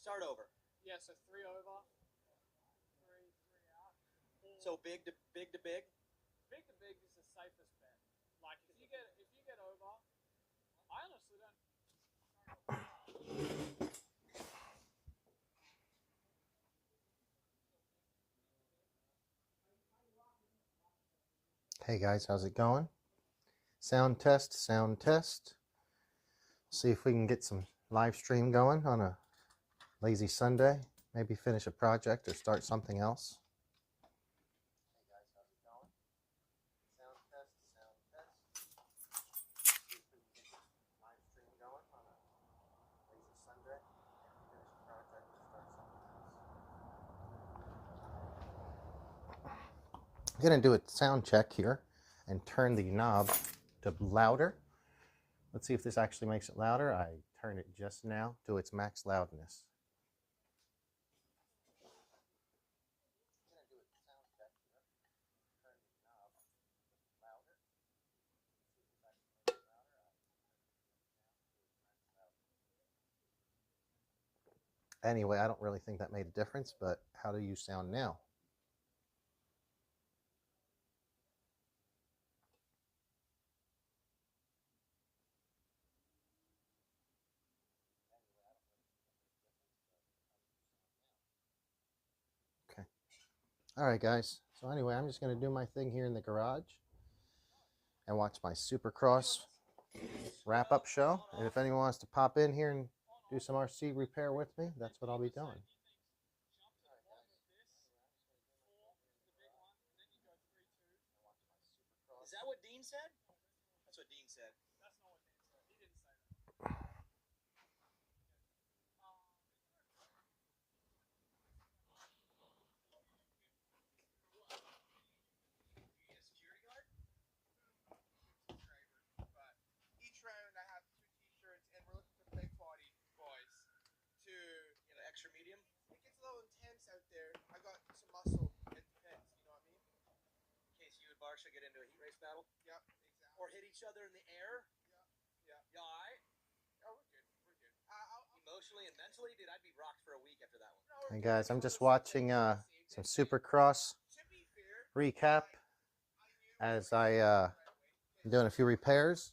Start over. Yeah, so 3 over, 3 out. So big to big. Big to big is the safest bet. Like if you get over, I honestly don't. Hey guys, how's it going? Sound test, sound test. See if we can get some live stream going on a lazy Sunday. Maybe finish a project or start something else. Hey guys, how's it going? Sound test, sound test. See if we can get some live stream going on a lazy Sunday. Maybe finish a project or start something else. I'm gonna do a sound check here and turn the knob to louder. Let's see if this actually makes it louder. I turned it just now to its max loudness. Anyway, I don't really think that made a difference, but how do you sound now? Okay. All right, guys. So anyway, I'm just going to do my thing here in the garage and watch my Supercross wrap-up show. And if anyone wants to pop in here and do some RC repair with me, that's what I'll be doing. Is that what Dean said? That's what Dean said. That's not what Dean said. He didn't say that. Each round I have 2 t-shirts and we're looking for the big party boys to You know, extra medium. it gets a little intense out there. I got some muscle and defense, you know what I mean? In case you and Barsha get into a heat race battle. Yep, exactly. Or hit each other in the air. Yeah. You alright? Oh, we're good. We're good. Emotionally and mentally, dude, I'd be rocked for a week after that one. Hey guys, I'm just watching some Supercross recap as I'm doing a few repairs.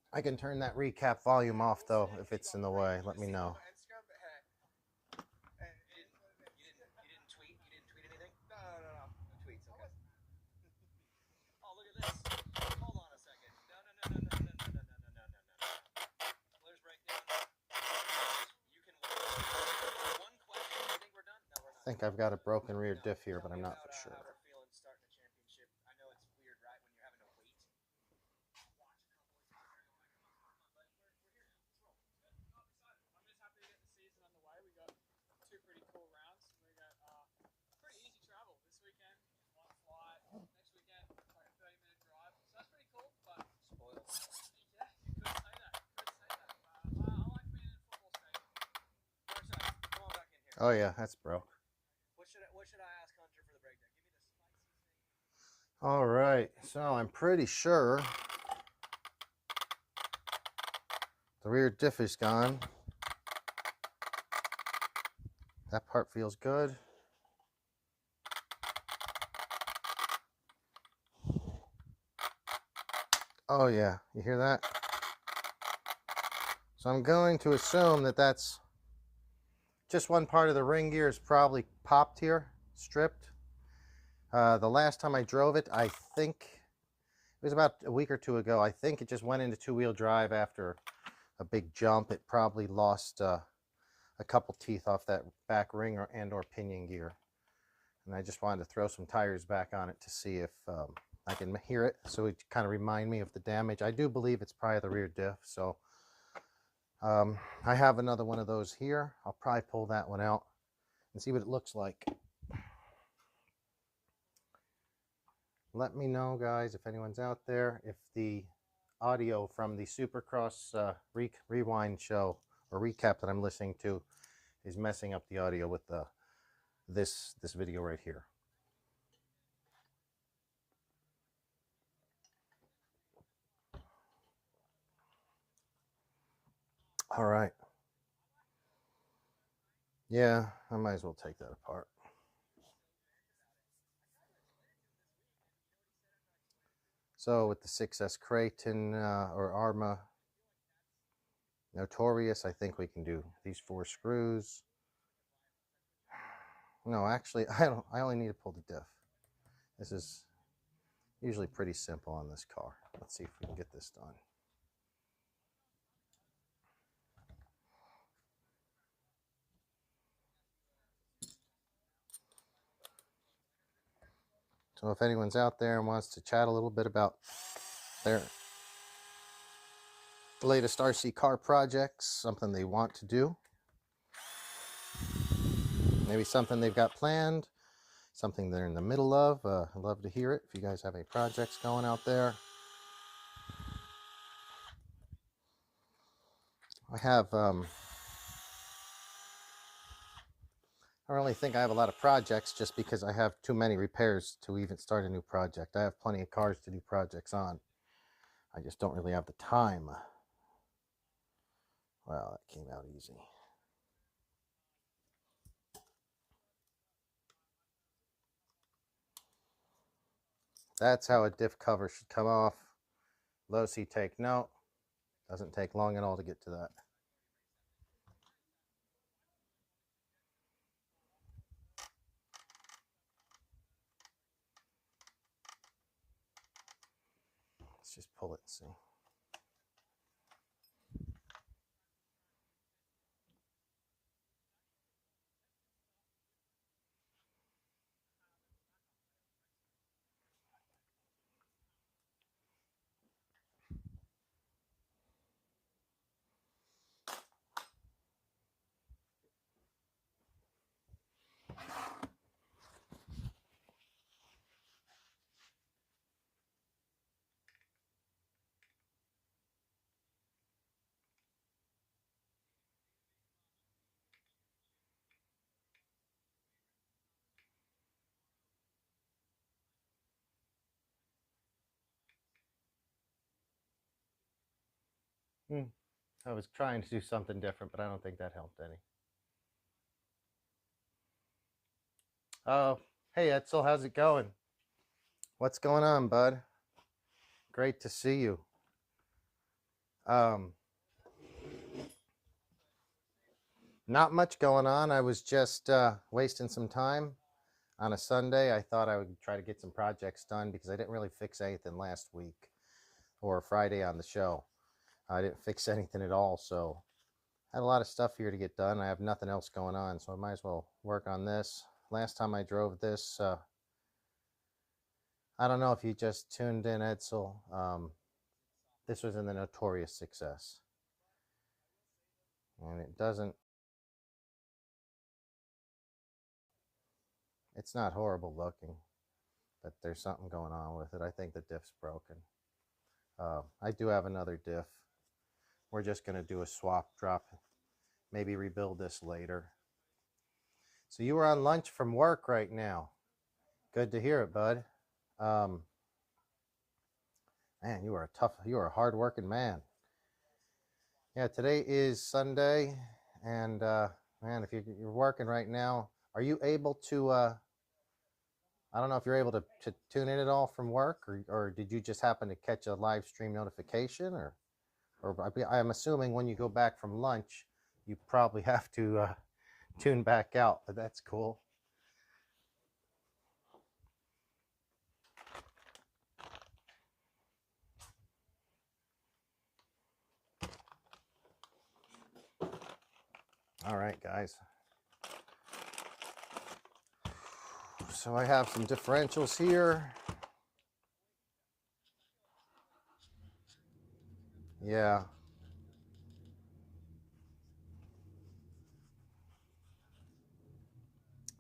I can turn that recap volume off though if it's in the way. Let me know. You didn't tweet? You didn't tweet anything? No. No tweets, okay. Oh, look at this. Hold on a second. No. Players breakdown. You can one question. You think we're done? No, we're not. I think I've got a broken rear diff here, but I'm not for sure. How we're feeling starting a championship. I know it's weird, right? When you're having to wait. Watch a couple of times. But we're here. Let's roll. I'm excited. I'm just happy to get the season underway. We got 2 pretty cool rounds. We got pretty easy travel this weekend. 1 flight. Next weekend, like a 30-minute drive. So that's pretty cool. But Spoiled. yeah, you could say that. I like being in a football stadium. Barsha, come on back in here. Oh yeah, that's broke. What should I ask Hunter for the breakdown? Give me the spicy thing. All right, so I'm pretty sure the rear diff is gone. That part feels good. Oh yeah, you hear that? So I'm going to assume that that's just one part of the ring gear is probably popped here, stripped. The last time I drove it, I think it was about a week or 2 ago. I think it just went into 2-wheel drive after a big jump. It probably lost a couple teeth off that back ring or pinion gear. And I just wanted to throw some tires back on it to see if I can hear it. So it kind of remind me of the damage. I do believe it's probably the rear diff. So I have another one of those here. I'll probably pull that one out and see what it looks like. Let me know, guys, if anyone's out there, if the audio from the Supercross rewind show or recap that I'm listening to is messing up the audio with this video right here. All right. Yeah, I might as well take that apart. So with the 6S Creighton or Arma Notorious, I think we can do these 4 screws. No, actually, I only need to pull the diff. This is usually pretty simple on this car. Let's see if we can get this done. So if anyone's out there and wants to chat a little bit about their latest RC car projects, something they want to do, maybe something they've got planned, something they're in the middle of, I'd love to hear it. If you guys have any projects going out there. I don't really think I have a lot of projects just because I have too many repairs to even start a new project. I have plenty of cars to do projects on. I just don't really have the time. Well, that came out easy. That's how a diff cover should come off. Low C take note. Doesn't take long at all to get to that. Let's just pull it and see. I was trying to do something different, but I don't think that helped any. Oh, hey Edsel, how's it going? What's going on, bud? Great to see you. Not much going on. I was just wasting some time on a Sunday. I thought I would try to get some projects done because I didn't really fix anything last week or Friday on the show. I didn't fix anything at all, so I had a lot of stuff here to get done. I have nothing else going on, so I might as well work on this. Last time I drove this, I don't know if you just tuned in, Edsel. This was in the Notorious 6S. And it doesn't, it's not horrible looking, but there's something going on with it. I think the diff's broken. I do have another diff. We're just going to do a swap drop, maybe rebuild this later. So you were on lunch from work right now. Good to hear it, bud. Man, you are a hard-working man. Yeah, today is Sunday, and man, if you're working right now, are you able to, I don't know if you're able to tune in at all from work, or did you just happen to catch a live stream notification, or I'm assuming when you go back from lunch, you probably have to tune back out, but that's cool. All right, guys. So I have some differentials here. Yeah.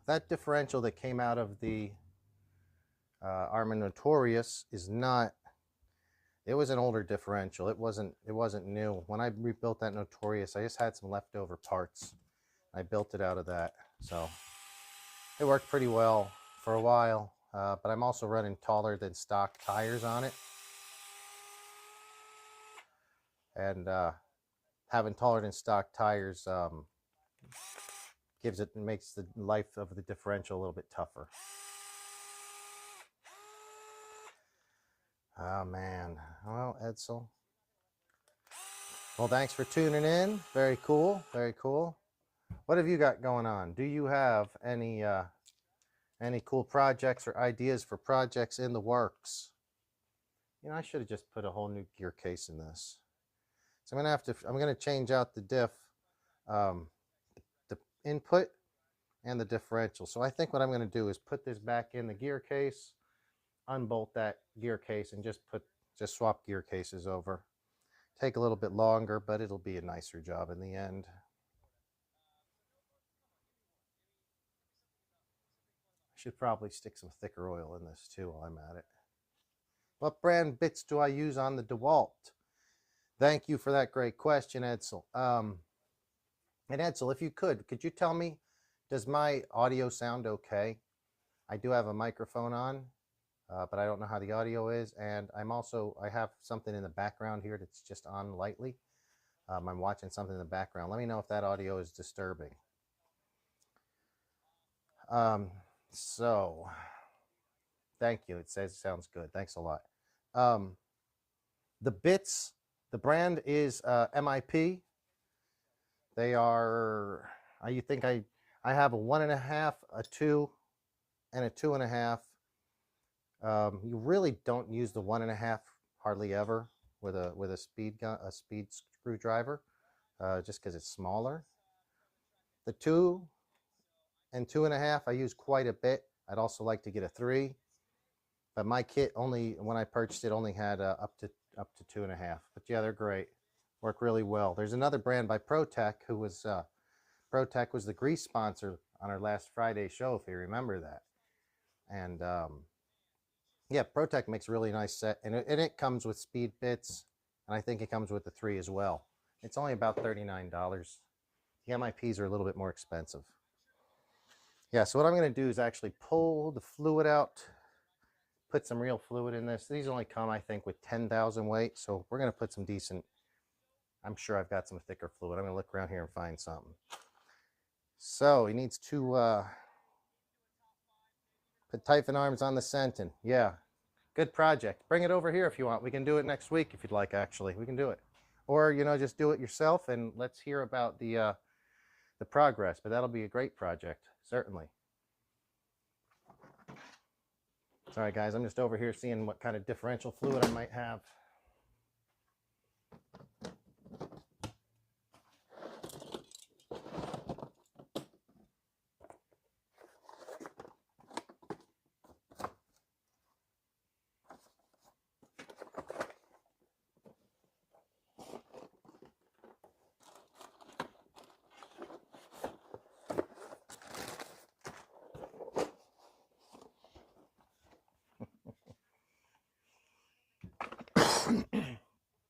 That differential that came out of the Arma Notorious is not, it was an older differential. It wasn't new. When I rebuilt that Notorious, I just had some leftover parts. I built it out of that. So it worked pretty well for a while, but I'm also running taller than stock tires on it. And having taller than stock tires makes the life of the differential a little bit tougher. Oh man. Well, Edsel. Well, thanks for tuning in. Very cool. Very cool. What have you got going on? Do you have any cool projects or ideas for projects in the works? You know, I should have just put a whole new gear case in this. So I'm gonna change out the diff, the input and the differential. So I think what I'm gonna do is put this back in the gear case, unbolt that gear case, and just swap gear cases over. Take a little bit longer, but it'll be a nicer job in the end. I should probably stick some thicker oil in this too while I'm at it. What brand bits do I use on the DeWalt? Thank you for that great question, Edsel. And Edsel, if you could you tell me, does my audio sound okay? I do have a microphone on, but I don't know how the audio is. And I have something in the background here that's just on lightly. I'm watching something in the background. Let me know if that audio is disturbing. So thank you. It says it sounds good. Thanks a lot. The bits, the brand is MIP. They are, I think I have a 1.5, a 2, and a 2.5. You really don't use the 1.5 hardly ever with a speed screwdriver, just because it's smaller. The 2 and 2.5 I use quite a bit. I'd also like to get a 3, but my kit when I purchased it only had up to 2.5. But yeah, they're great. Work really well. There's another brand by ProTech who was ProTech was the grease sponsor on our last Friday show, if you remember that. And yeah, ProTech makes a really nice set, and it comes with speed bits, and I think it comes with the 3 as well. It's only about $39. The MIPs are a little bit more expensive. Yeah, so what I'm going to do is actually pull the fluid out, put some real fluid in this. These only come, I think, with 10,000 weight, so we're going to put some decent, I'm sure I've got some thicker fluid. I'm going to look around here and find something. So he needs to put Typhon arms on the Sentin. Yeah, good project. Bring it over here if you want. We can do it next week if you'd like, actually. We can do it. Or, you know, just do it yourself and let's hear about the progress. But that'll be a great project, certainly. Sorry, guys. I'm just over here seeing what kind of differential fluid I might have.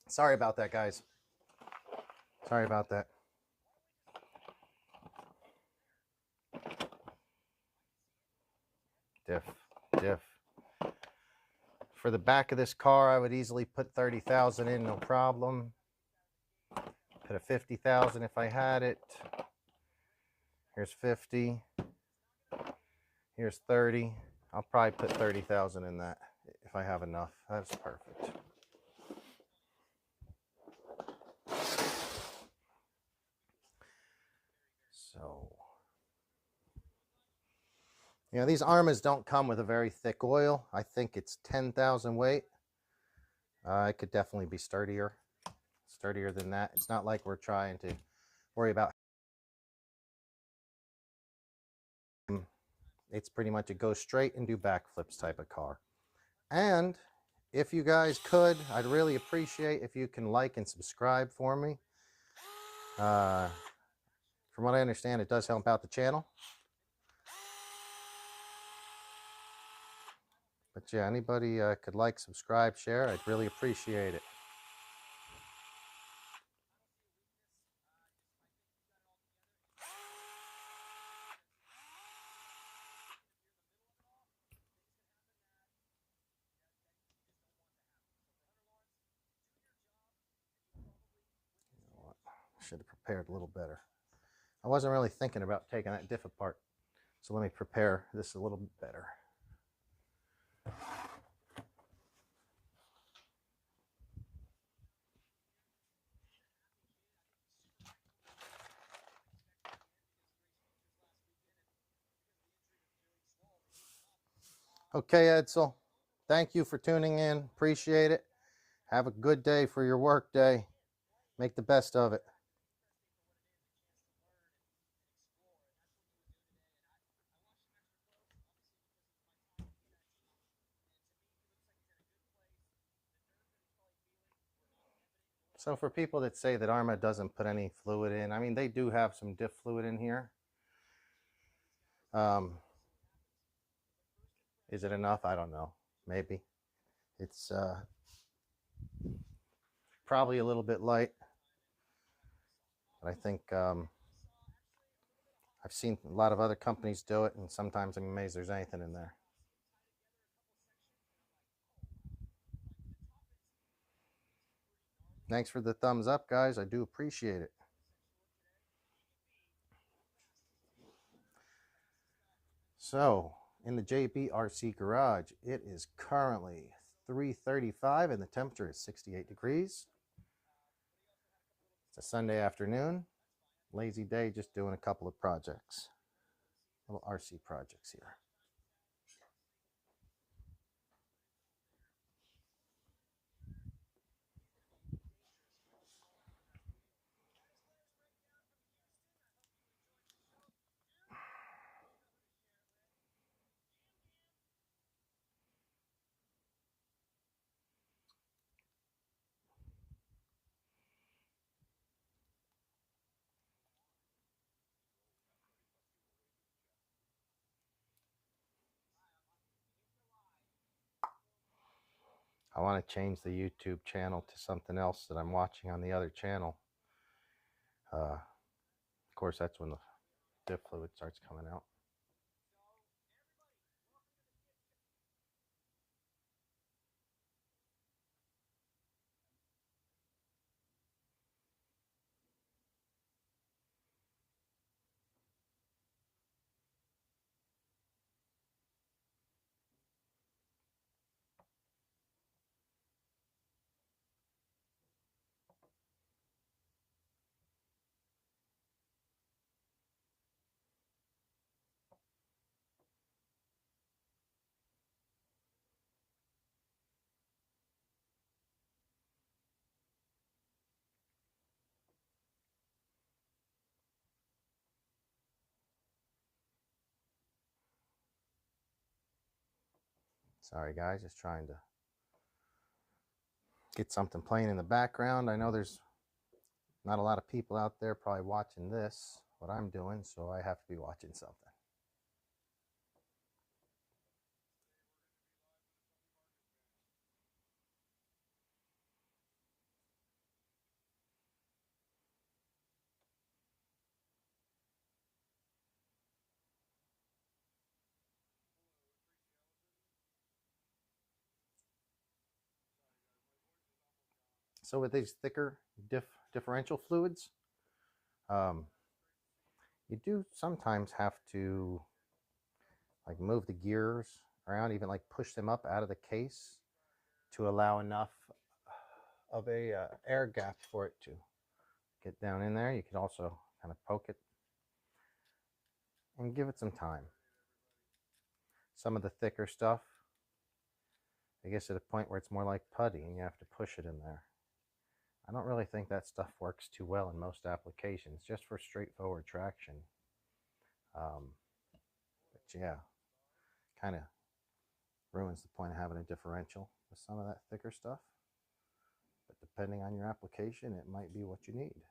Sorry about that, guys. Sorry about that. Diff. For the back of this car, I would easily put 30,000 in, no problem. Put a 50,000 if I had it. Here's 50. Here's 30. I'll probably put 30,000 in that if I have enough. That's perfect. So, you know, these Armas don't come with a very thick oil. I think it's 10,000 weight. It could definitely be sturdier than that. It's not like we're trying to worry about. It's pretty much a go straight and do backflips type of car. And if you guys could, I'd really appreciate if you can like and subscribe for me. From what I understand, it does help out the channel. But yeah, anybody could like, subscribe, share, I'd really appreciate it. You know what? I should have prepared a little better. I wasn't really thinking about taking that diff apart. So let me prepare this a little bit better. Okay, Edsel, thank you for tuning in. Appreciate it. Have a good day for your work day. Make the best of it. So for people that say that Arma doesn't put any fluid in, I mean, they do have some diff fluid in here. Is it enough? I don't know. Maybe. It's probably a little bit light. But I think I've seen a lot of other companies do it, and sometimes I'm amazed there's anything in there. Thanks for the thumbs up, guys. I do appreciate it. So, in the JBRC garage, it is currently 3:35 and the temperature is 68 degrees. It's a Sunday afternoon. Lazy day, just doing a couple of projects. Little RC projects here. I want to change the YouTube channel to something else that I'm watching on the other channel. Of course, that's when the diff fluid starts coming out. Sorry guys, just trying to get something playing in the background. I know there's not a lot of people out there probably watching this, what I'm doing, so I have to be watching something. So with these thicker differential fluids, you do sometimes have to like move the gears around, even like push them up out of the case to allow enough of a air gap for it to get down in there. You can also kind of poke it and give it some time. Some of the thicker stuff, I guess at a point where it's more like putty and you have to push it in there. I don't really think that stuff works too well in most applications, just for straightforward traction. But yeah, kind of ruins the point of having a differential with some of that thicker stuff. But depending on your application, it might be what you need.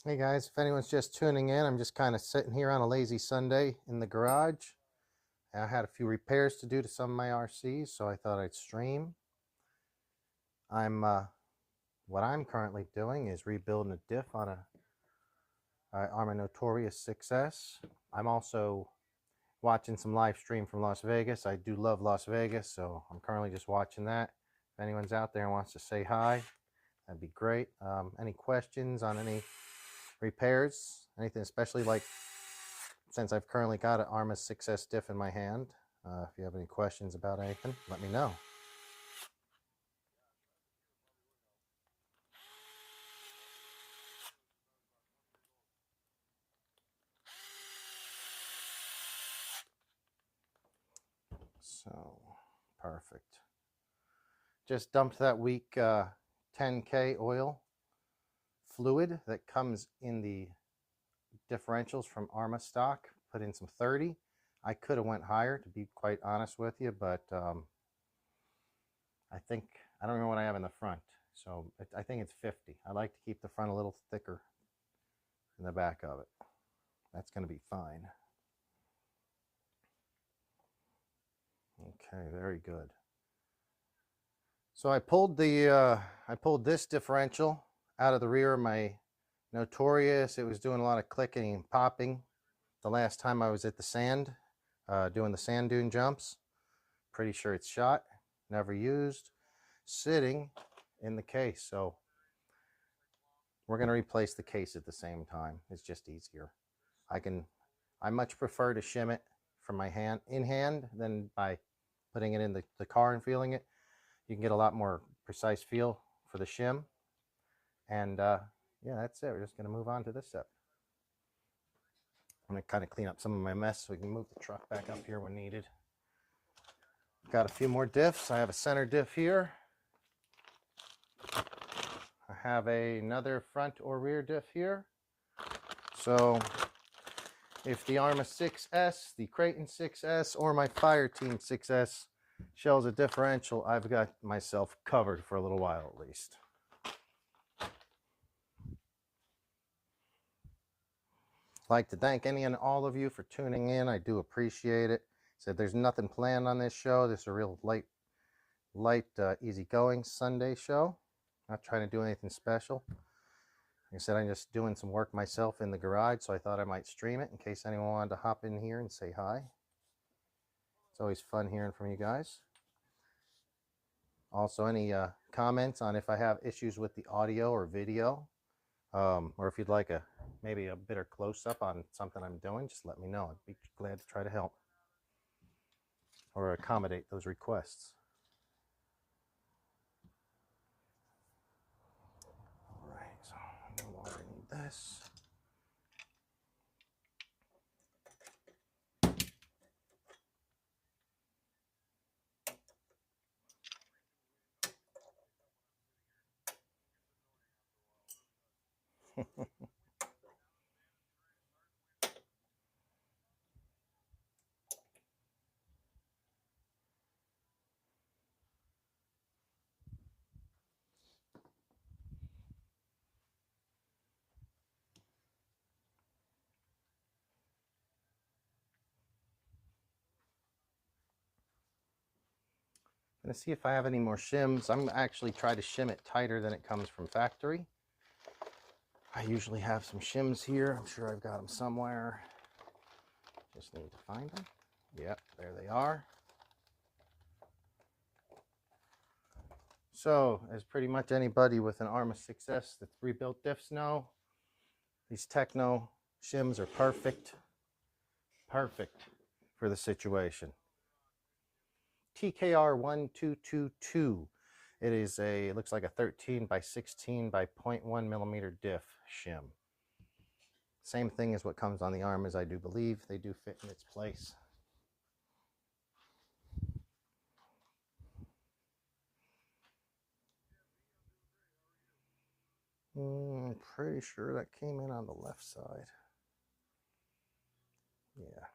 Hey guys, if anyone's just tuning in, I'm just kind of sitting here on a lazy Sunday in the garage. I had a few repairs to do to some of my RCs, so I thought I'd stream. What I'm currently doing is rebuilding a diff on a Arma Notorious 6S. I'm also watching some live stream from Las Vegas. I do love Las Vegas, so I'm currently just watching that. If anyone's out there and wants to say hi, that'd be great. Any questions on any repairs, anything, especially like since I've currently got an Arma 6S diff in my hand. If you have any questions about anything, let me know. So, perfect. Just dumped that week 10K oil fluid that comes in the differentials from Arma stock. Put in some 30. I could have went higher, to be quite honest with you, but I don't remember what I have in the front, so I think it's 50. I like to keep the front a little thicker than the back of it. That's going to be fine. Okay, very good. So I pulled this differential out of the rear of my Notorious. It was doing a lot of clicking and popping the last time I was at the sand, doing the sand dune jumps. Pretty sure it's shot, never used, sitting in the case. So we're going to replace the case at the same time. It's just easier. I much prefer to shim it from my hand in hand than by putting it in the car and feeling it. You can get a lot more precise feel for the shim. And yeah, that's it. We're just going to move on to this step. I'm going to kind of clean up some of my mess so we can move the truck back up here when needed. Got a few more diffs. I have a center diff here. I have another front or rear diff here. So if the Arma 6S, the Creighton 6S, or my Fireteam 6S shells a differential, I've got myself covered for a little while at least. I'd like to thank any and all of you for tuning in. I do appreciate it. Said there's nothing planned on this show. This is a real light, easygoing Sunday show. Not trying to do anything special. Like I said, I'm just doing some work myself in the garage, so I thought I might stream it in case anyone wanted to hop in here and say hi. It's always fun hearing from you guys. Also, any comments on if I have issues with the audio or video, or if you'd like maybe a better close-up on something I'm doing, just let me know. I'd be glad to try to help or accommodate those requests. All right, so I no longer need this. I'm going to see if I have any more shims. I'm actually trying to shim it tighter than it comes from factory. I usually have some shims here. I'm sure I've got them somewhere. Just need to find them. Yep, there they are. So, as pretty much anybody with an Arma 6S that's rebuilt diffs know, these Techno shims are perfect for the situation. TKR 1222. It looks like a 13 by 16 by 0.1 millimeter diff shim. Same thing as what comes on the Armas, I do believe. They do fit in its place. I'm pretty sure that came in on the left side. Yeah.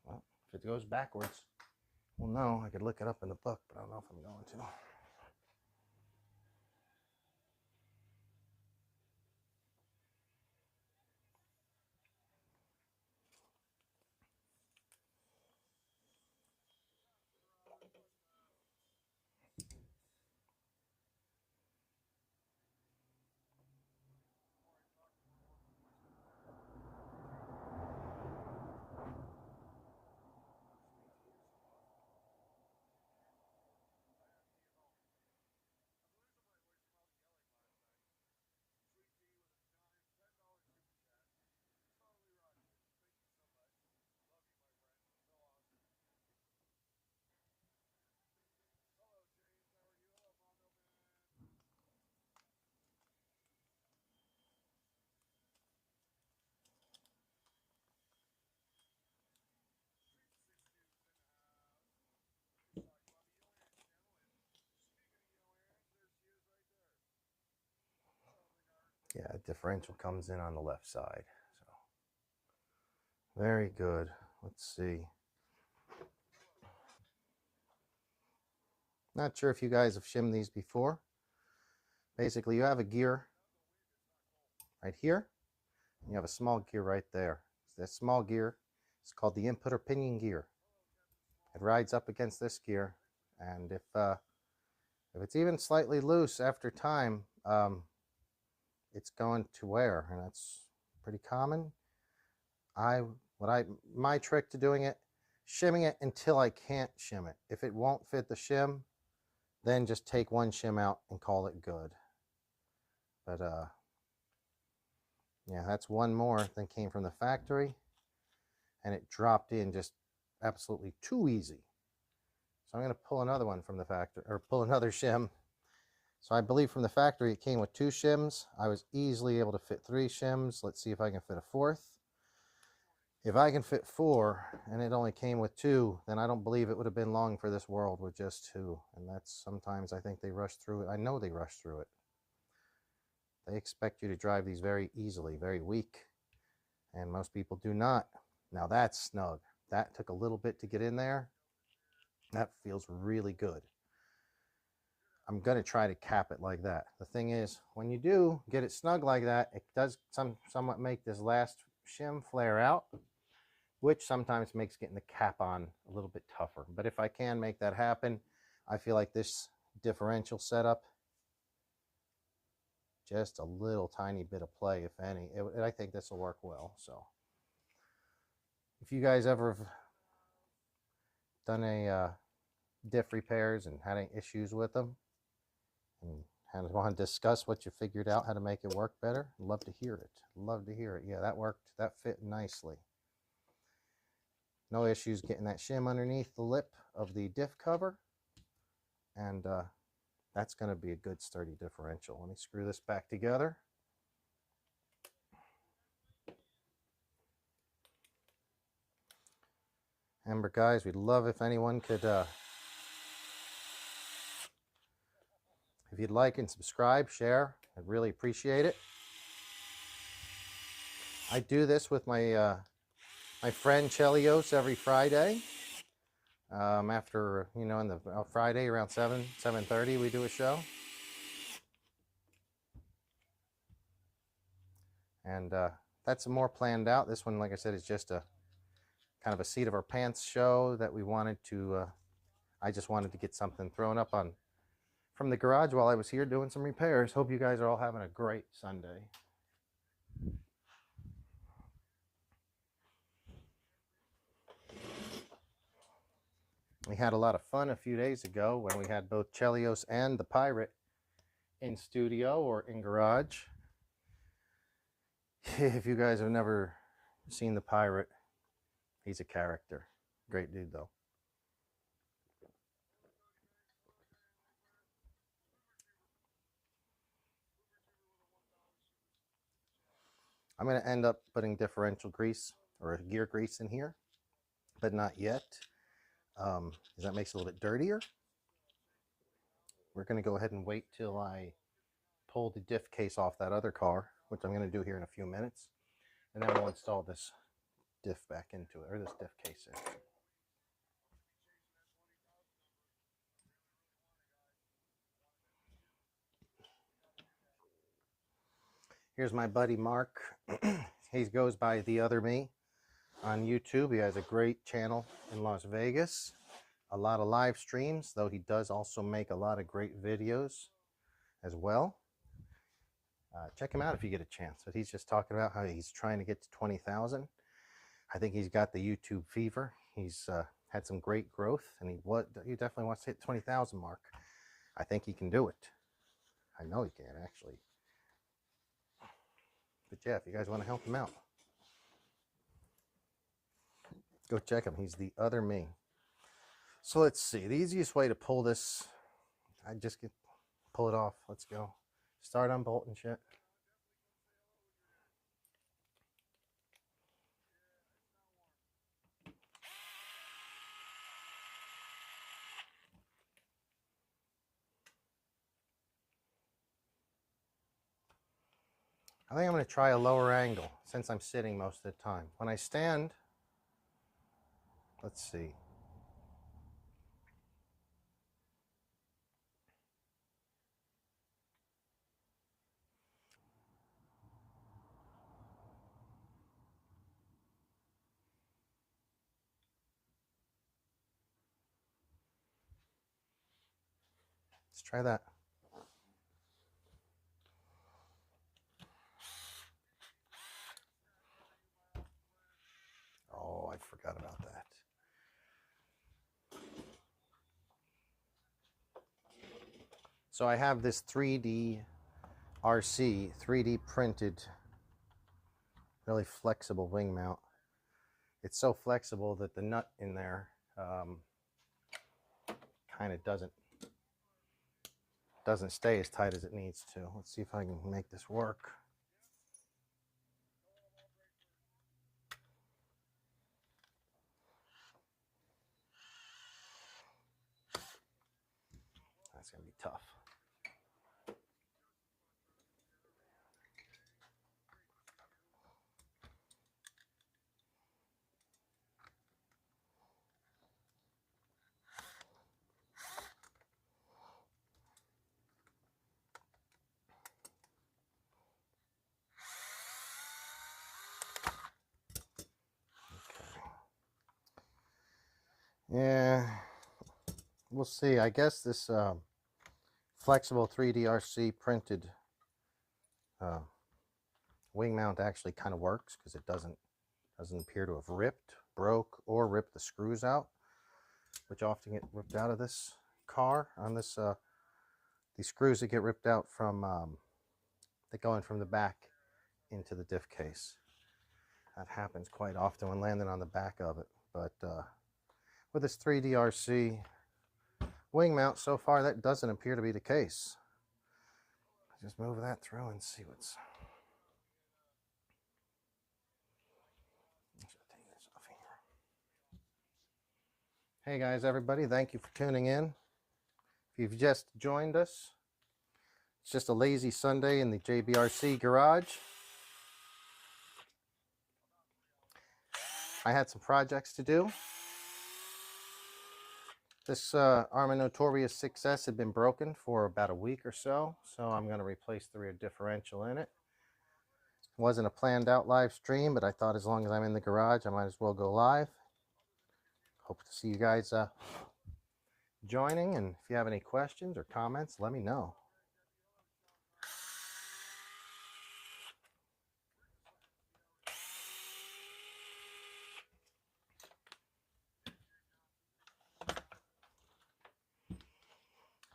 Well, if it goes backwards, well, no, I could look it up in the book, but I don't know if I'm going to. Yeah, differential comes in on the left side. So very good. Let's see. Not sure if you guys have shimmed these before. Basically, you have a gear right here. And you have a small gear right there. That small gear is called the input or pinion gear. It rides up against this gear, and if it's even slightly loose after time, it's going to wear, and that's pretty common. My trick to doing it, shimming it until I can't shim it. If it won't fit the shim, then just take one shim out and call it good. But yeah, that's one more than came from the factory, and it dropped in just absolutely too easy. So I'm going to pull another one from the factory, or pull another shim. So I believe from the factory it came with 2 shims. I was easily able to fit 3 shims. Let's see if I can fit a 4th. If I can fit 4 and it only came with 2, then I don't believe it would have been long for this world with just 2. And that's sometimes I think they rush through it. I know they rush through it. They expect you to drive these very easily, very weak. And most people do not. Now that's snug. That took a little bit to get in there. That feels really good. I'm going to try to cap it like that. The thing is, when you do get it snug like that, it does somewhat make this last shim flare out, which sometimes makes getting the cap on a little bit tougher. But if I can make that happen, I feel like this differential setup, just a little tiny bit of play, if any, I think this will work well. So if you guys ever have done a diff repairs and had any issues with them, and want to discuss what you figured out how to make it work better, love to hear it. Love to hear it. Yeah, that worked. That fit nicely. No issues getting that shim underneath the lip of the diff cover. And that's going to be a good sturdy differential. Let me screw this back together. Remember, guys, we'd love if anyone could, if you'd like and subscribe, share. I'd really appreciate it. I do this with my my friend Chelios every Friday. After, you know, in the Friday around 7:30 we do a show. And that's more planned out. This one, like I said, is just a kind of a seat of our pants show that we wanted to, I just wanted to get something thrown up on from the garage while I was here doing some repairs. Hope you guys are all having a great Sunday. We had a lot of fun a few days ago when we had both Chelios and the Pirate in studio or in garage. If you guys have never seen the Pirate, he's a character. Great dude, though. I'm going to end up putting differential grease or gear grease in here, but not yet. Because that makes it a little bit dirtier. We're going to go ahead and wait till I pull the diff case off that other car, which I'm going to do here in a few minutes. And then we'll install this diff back into it, or this diff case in. Here's my buddy Mark. He goes by The Other Me on YouTube. He has a great channel in Las Vegas. A lot of live streams, though he does also make a lot of great videos as well. Check him out if you get a chance. But he's just talking about how he's trying to get to 20,000. I think he's got the YouTube fever. He's had some great growth, and he definitely wants to hit 20,000 mark. I think he can do it. I know he can, actually. But yeah, if you guys want to help him out, go check him. He's The Other Me. So let's see. The easiest way to pull this, I just pull it off. Let's go. Start unbolting shit. I think I'm going to try a lower angle since I'm sitting most of the time. When I stand, let's see. Let's try that. Oh, I forgot about that. So I have this 3D RC, 3D printed, really flexible wing mount. It's so flexible that the nut in there kind of doesn't stay as tight as it needs to. Let's see if I can make this work. That's gonna be tough. Yeah, we'll see. I guess this flexible 3D RC printed wing mount actually kind of works because it doesn't appear to have ripped, broke, or ripped the screws out, which often get ripped out of this car. On this, these screws that get ripped out from that go in from the back into the diff case. That happens quite often when landing on the back of it. But with this 3D RC wing mount, so far that doesn't appear to be the case. Just move that through and see what's. Hey guys, everybody, thank you for tuning in. If you've just joined us, it's just a lazy Sunday in the JBRC garage. I had some projects to do. This Arma Notorious 6S had been broken for about a week or so, so I'm going to replace the rear differential in it. It wasn't a planned out live stream, but I thought as long as I'm in the garage, I might as well go live. Hope to see you guys joining, and if you have any questions or comments, let me know.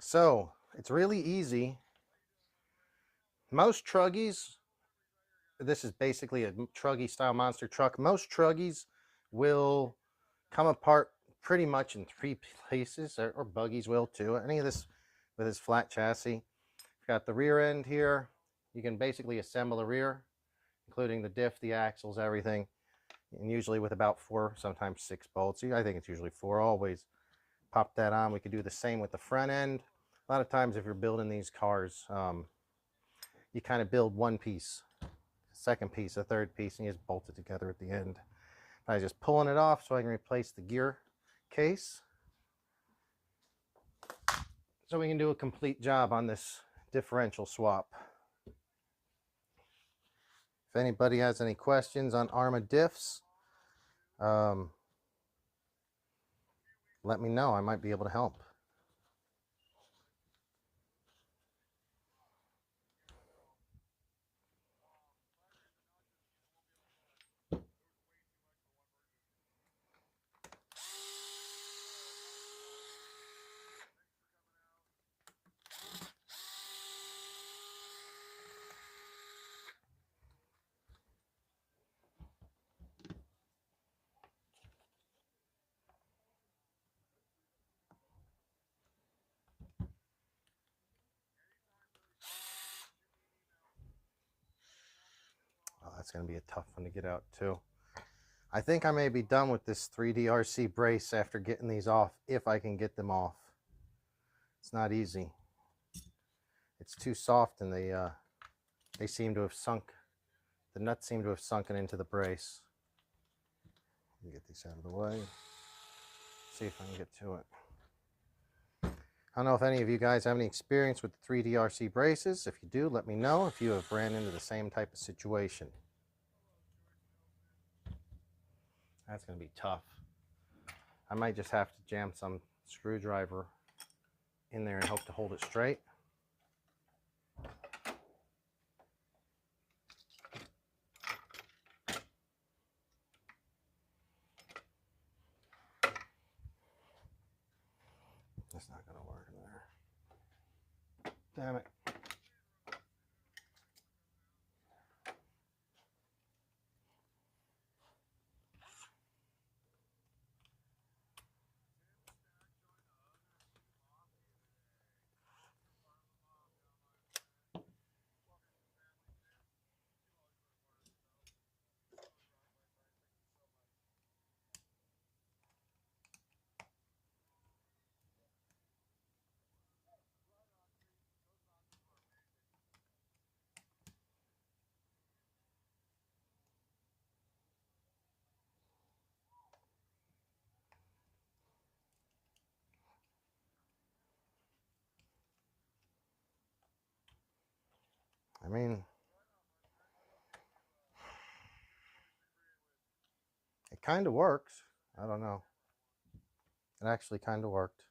So it's really easy. Most truggies, this is basically a truggy style monster truck. Most truggies will come apart pretty much in 3 places, or buggies will too. Any of this with this flat chassis. You've got the rear end here. You can basically assemble the rear, including the diff, the axles, everything, and usually with about 4, sometimes 6 bolts. I think it's usually 4. Always pop that on. We could do the same with the front end. A lot of times if you're building these cars, you kind of build one piece, second piece, a third piece, and you just bolt it together at the end. I'm just pulling it off so I can replace the gear case, so we can do a complete job on this differential swap. If anybody has any questions on Arma diffs, let me know. I might be able to help. Oh, that's going to be a tough one to get out too. I think I may be done with this 3D RC brace after getting these off, if I can get them off. It's not easy. It's too soft, and they seem to have sunk The nuts seem to have sunken into the brace. Let me get these out of the way. See if I can get to it. I don't know if any of you guys have any experience with the 3DRC braces. If you do, let me know if you have ran into the same type of situation. That's going to be tough. I might just have to jam some screwdriver in there and hope to hold it straight. That's not going to work there. Damn it. I mean, it kind of works. I don't know. It actually kind of worked.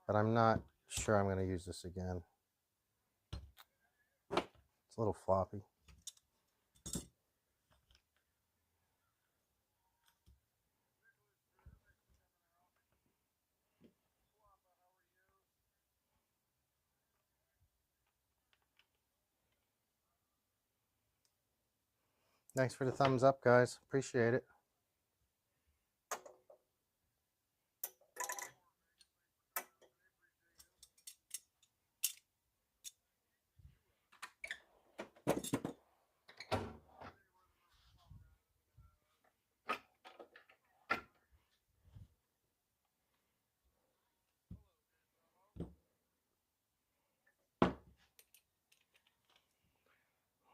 But I'm not sure I'm going to use this again. It's a little floppy. Thanks for the thumbs up, guys. Appreciate it.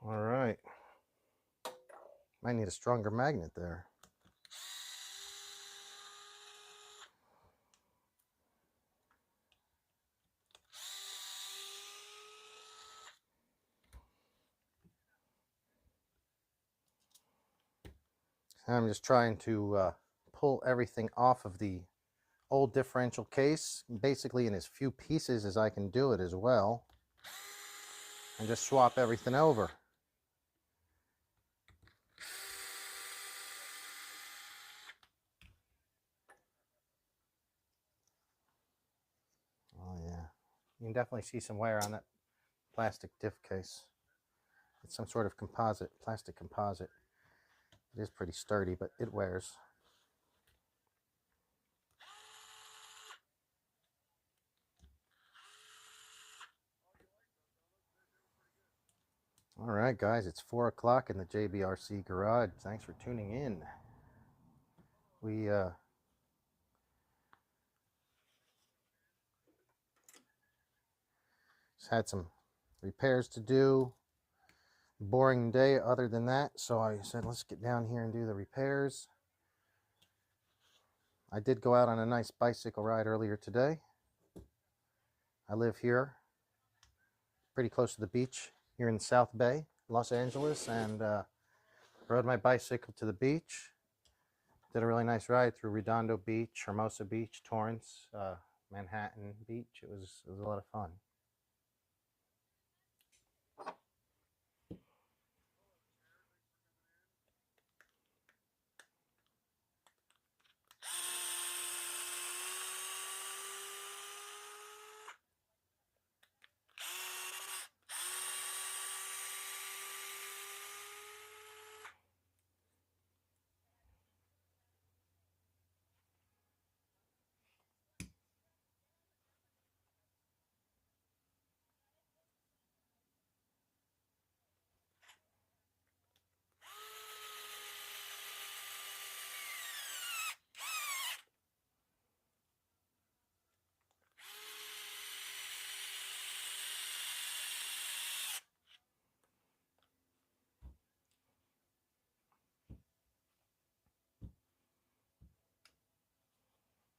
All right. Might need a stronger magnet there. I'm just trying to pull everything off of the old differential case, basically in as few pieces as I can do it as well, and just swap everything over. Oh yeah, you can definitely see some wear on that plastic diff case. It's some sort of composite, plastic composite. It is pretty sturdy, but it wears. All right, guys, it's 4 o'clock in the JBRC garage. Thanks for tuning in. We just had some repairs to do. Boring day other than that, so I said let's get down here and do the repairs. I did go out on a nice bicycle ride earlier today. I live here pretty close to the beach here in South Bay, Los Angeles, and rode my bicycle to the beach. Did a really nice ride through Redondo Beach, Hermosa Beach, Torrance, Manhattan Beach. It was a lot of fun.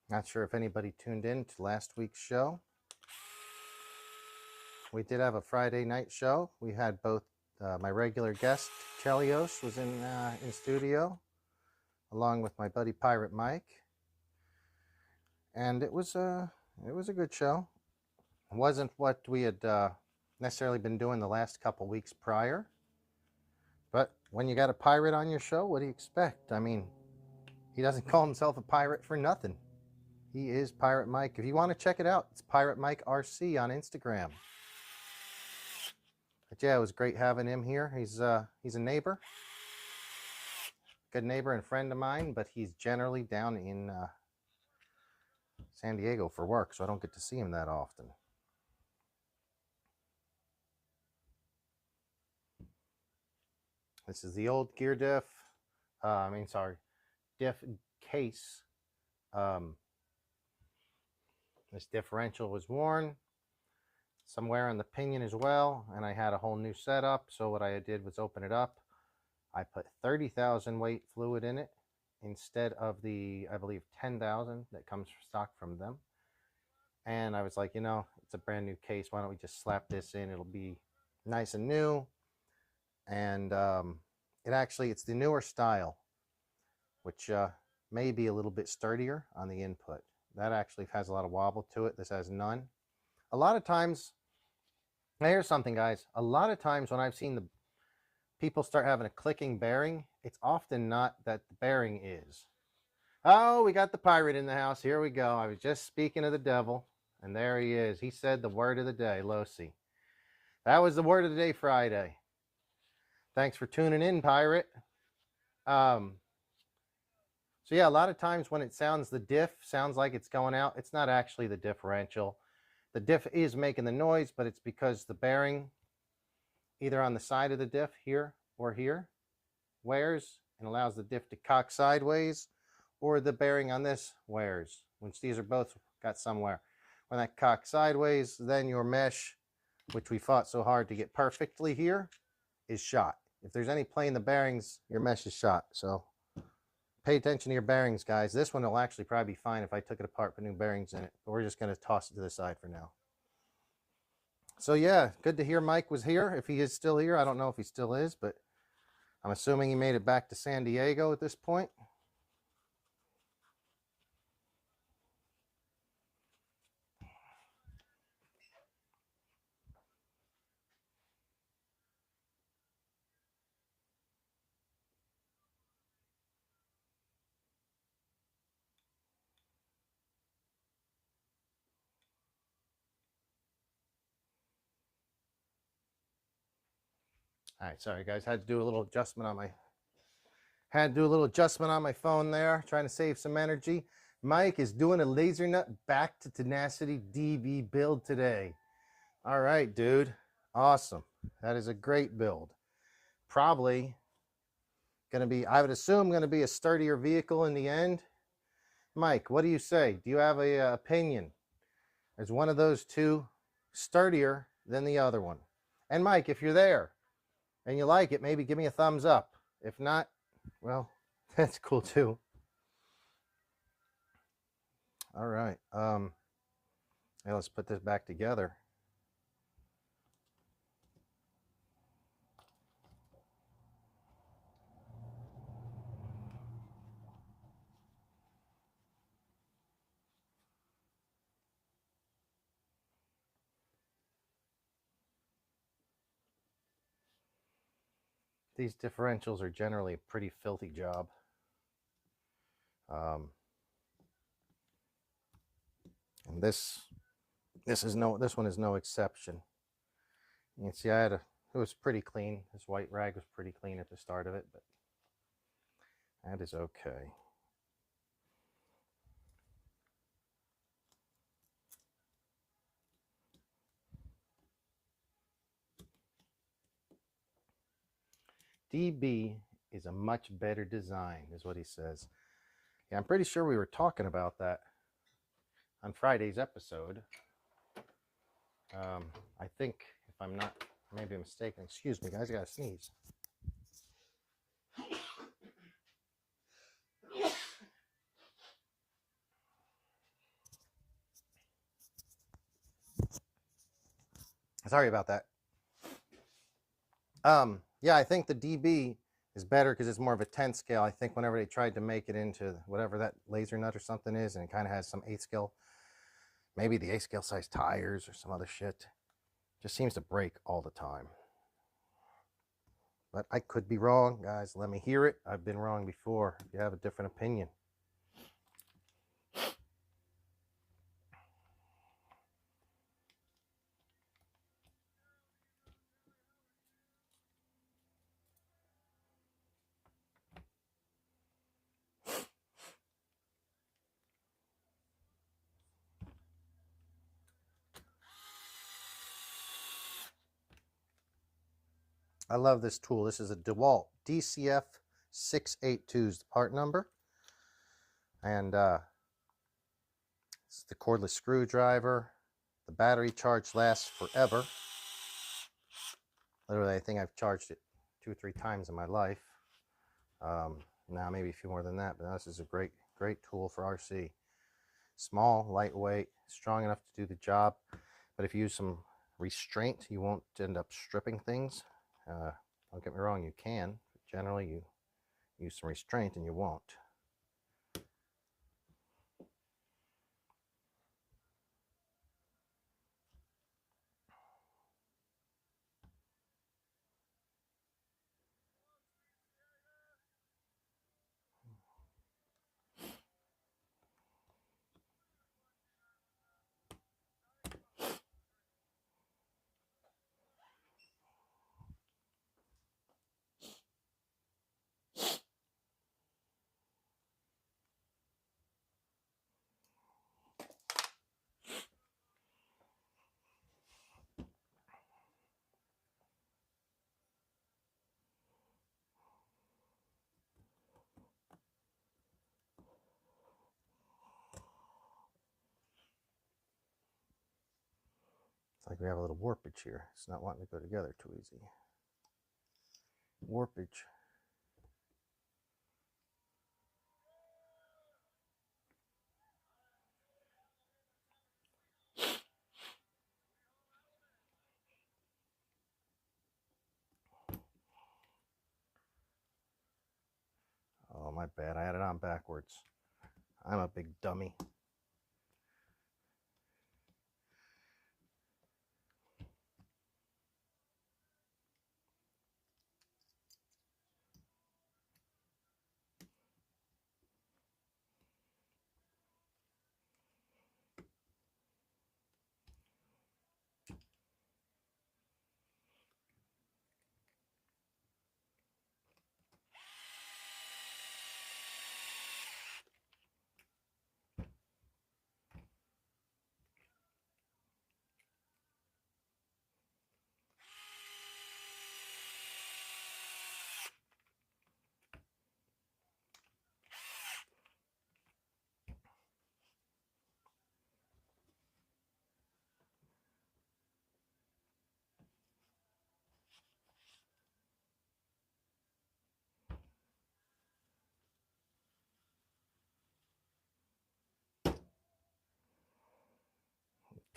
Not sure if anybody tuned in to last week's show. We did have a Friday night show. We had both my regular guest, Chelios, was in studio, along with my buddy Pirate Mike. And it was a good show. It wasn't what we had necessarily been doing the last couple weeks prior. But when you got a pirate on your show, what do you expect? I mean, he doesn't call himself a pirate for nothing. He is Pirate Mike. If you want to check it out, it's Pirate Mike RC on Instagram. But yeah, it was great having him here. He's a neighbor, good neighbor and friend of mine, but he's generally down in San Diego for work, so I don't get to see him that often. This is the old gear diff. Diff case. This differential was worn. Some wear on the pinion as well, and I had a whole new setup. So what I did was open it up. I put 30,000 weight fluid in it instead of the, I believe, 10,000 that comes stock from them. And I was like, you know, it's a brand new case. Why don't we just slap this in? It'll be nice and new. And it's the newer style, which may be a little bit sturdier on the input. That actually has a lot of wobble to it. This has none. A lot of times, now here's something, guys. A lot of times when I've seen the people start having a clicking bearing, it's often not that the bearing is. Oh, we got the pirate in the house. Here we go. I was just speaking of the devil, and there he is. He said the word of the day, Losi. That was the word of the day Friday. Thanks for tuning in, pirate. So yeah, a lot of times when it sounds, the diff sounds like it's going out. It's not actually the differential. The diff is making the noise, but it's because the bearing, either on the side of the diff here or here, wears and allows the diff to cock sideways, or the bearing on this wears, which these are both got somewhere. When that cocks sideways, then your mesh, which we fought so hard to get perfectly here, is shot. If there's any play in the bearings, your mesh is shot. So pay attention to your bearings, guys. This one will actually probably be fine if I took it apart, put new bearings in it. But we're just going to toss it to the side for now. So yeah, good to hear Mike was here. If he is still here, I don't know if he still is, but I'm assuming he made it back to San Diego at this point. All right, sorry guys, had to do a little adjustment on my phone there, trying to save some energy. Mike is doing a laser nut back to tenacity DB build today. All right, dude, awesome. That is a great build. Probably gonna be, I would assume, gonna be a sturdier vehicle in the end. Mike, what do you say? Do you have a opinion? Is one of those two sturdier than the other one? And Mike, if you're there and you like it, maybe give me a thumbs up. If not, well, that's cool too. All right. Yeah, let's put this back together. These differentials are generally a pretty filthy job. And this one is no exception. You can see it was pretty clean. This white rag was pretty clean at the start of it, but that is okay. DB is a much better design, is what he says. Yeah, I'm pretty sure we were talking about that on Friday's episode. I think, if I'm not maybe mistaken, excuse me guys, I gotta sneeze. Sorry about that. Yeah, I think the DB is better because it's more of a 10 scale. I think whenever they tried to make it into whatever that laser nut or something is, and it kind of has some 8 scale, maybe the 8 scale size tires or some other shit, just seems to break all the time. But I could be wrong, guys. Let me hear it. I've been wrong before. If you have a different opinion. I love this tool. This is a DeWalt DCF 682 is the part number. And it's the cordless screwdriver. The battery charge lasts forever. Literally, I think I've charged it 2 or 3 times in my life. Now maybe a few more than that, but this is a great tool for RC. Small, lightweight, strong enough to do the job. But if you use some restraint, you won't end up stripping things. Don't get me wrong, you can. But generally, you use some restraint and you won't. It's like we have a little warpage here. It's not wanting to go together too easy. Warpage. Oh, my bad. I had it on backwards. I'm a big dummy.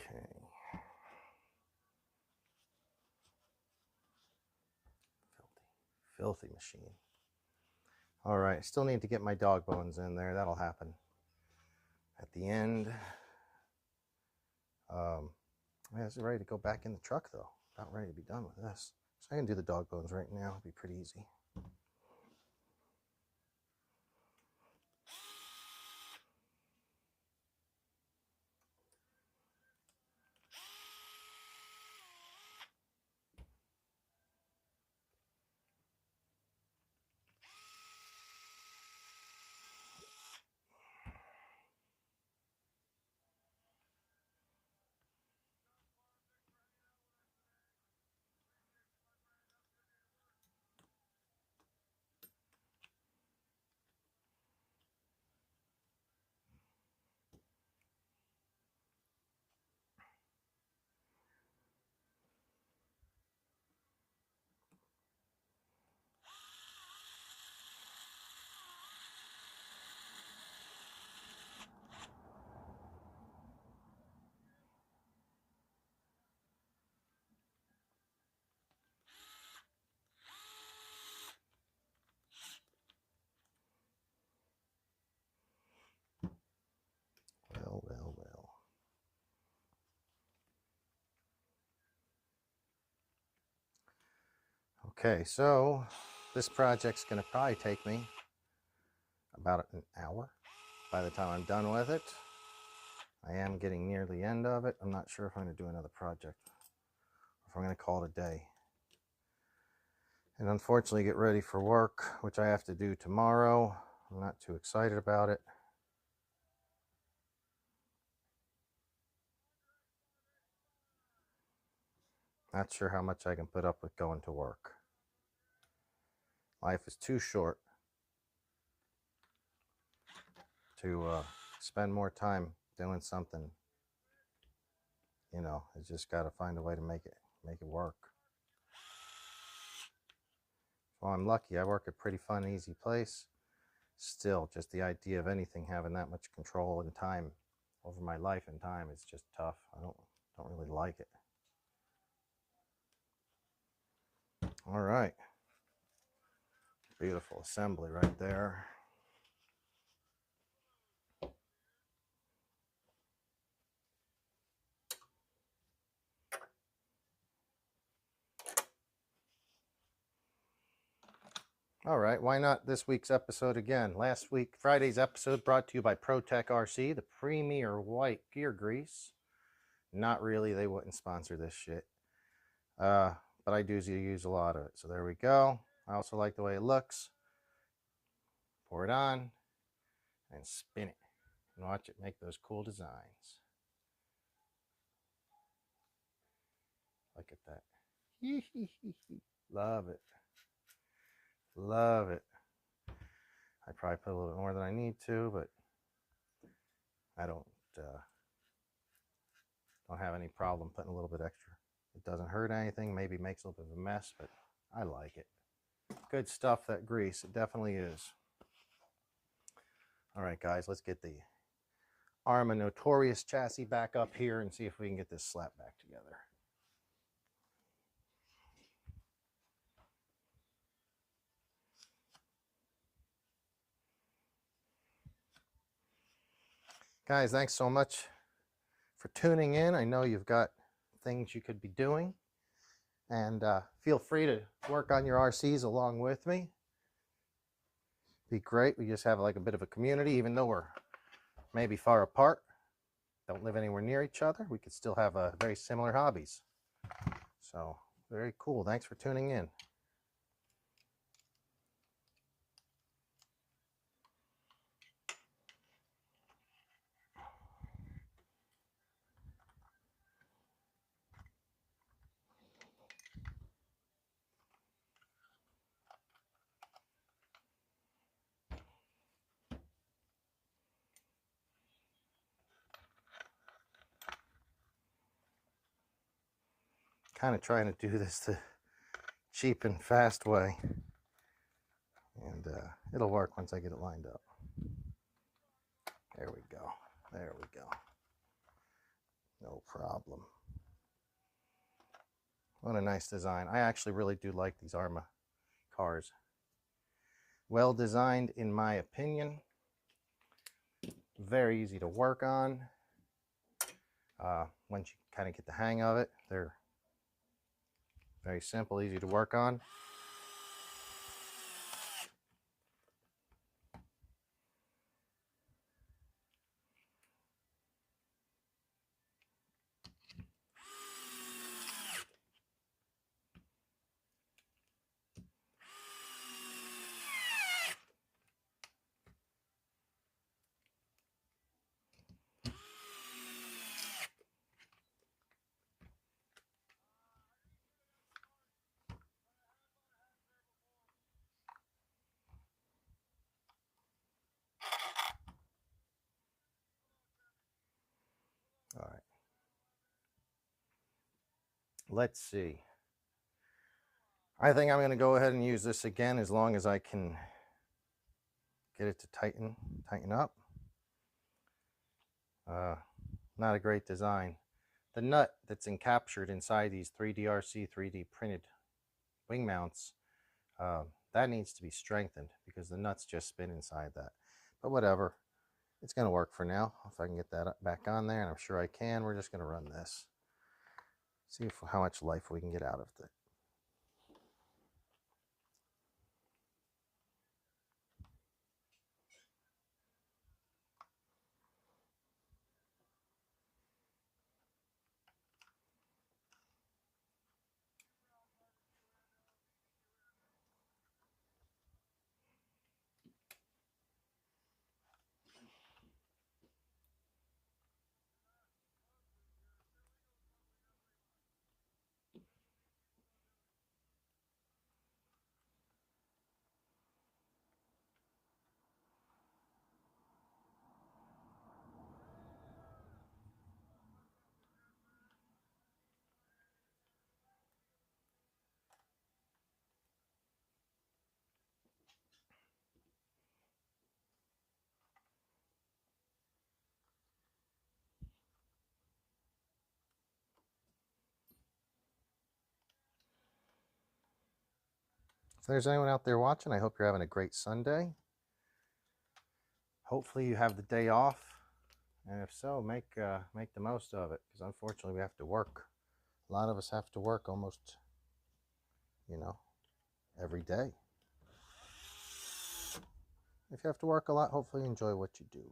Okay. Filthy machine. All right, still need to get my dog bones in there. That'll happen at the end. Yeah, is it ready to go back in the truck though? About ready to be done with this. So I can do the dog bones right now. It'll be pretty easy. Okay, so this project's going to probably take me about an hour by the time I'm done with it. I am getting near the end of it. I'm not sure if I'm going to do another project or if I'm going to call it a day. And unfortunately get ready for work, which I have to do tomorrow. I'm not too excited about it. Not sure how much I can put up with going to work. Life is too short to spend more time doing something. You know, I just got to find a way to make it work. Well, I'm lucky. I work at a pretty fun, easy place. Still, just the idea of anything having that much control and time over my life and time is just tough. I don't really like it. All right. Beautiful assembly right there. All right, why not this week's episode again? Last week, Friday's episode brought to you by ProTech RC, the premier white gear grease. Not really, they wouldn't sponsor this shit. But I do use a lot of it. So there we go. I also like the way it looks. Pour it on and spin it and watch it make those cool designs. Look at that. Love it. Love it. I probably put a little bit more than I need to, but I don't have any problem putting a little bit extra. It doesn't hurt anything. Maybe makes a little bit of a mess, but I like it. Good stuff, that grease. It definitely is. All right, guys, let's get the Arma Notorious chassis back up here and see if we can get this slap back together. Guys, thanks so much for tuning in. I know you've got things you could be doing, and feel free to work on your RCs along with me. Be great. We just have like a bit of a community, even though we're maybe far apart, don't live anywhere near each other. We could still have very similar hobbies. So very cool. Thanks for tuning in. Kind of trying to do this the cheap and fast way, and it'll work once I get it lined up. There we go. There we go. No problem. What a nice design. I actually really do like these Arma cars. Well designed, in my opinion. Very easy to work on. Once you kind of get the hang of it, they're very simple, easy to work on. All right. Let's see. I think I'm going to go ahead and use this again as long as I can get it to tighten up. Not a great design. The nut that's encaptured inside these 3D RC 3D printed wing mounts, that needs to be strengthened because the nuts just spin inside that. But whatever, it's going to work for now. If I can get that back on there, and I'm sure I can, we're just going to run this. See how much life we can get out of it. there's anyone out there watching, I hope you're having a great Sunday. Hopefully you have the day off, and if so, make the most of it, because unfortunately we have to work. A lot of us have to work almost, every day. If you have to work a lot, hopefully you enjoy what you do.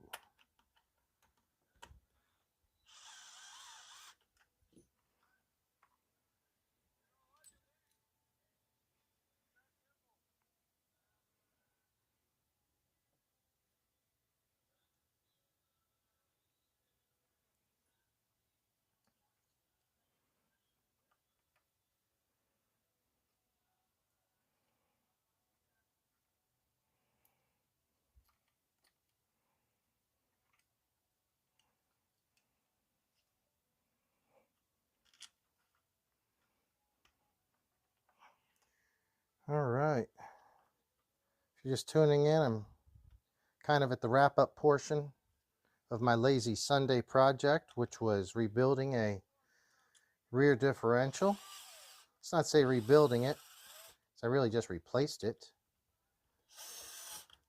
All right. If you're just tuning in, I'm kind of at the wrap-up portion of my lazy Sunday project, which was rebuilding a rear differential. Let's not say rebuilding it, so I really just replaced it.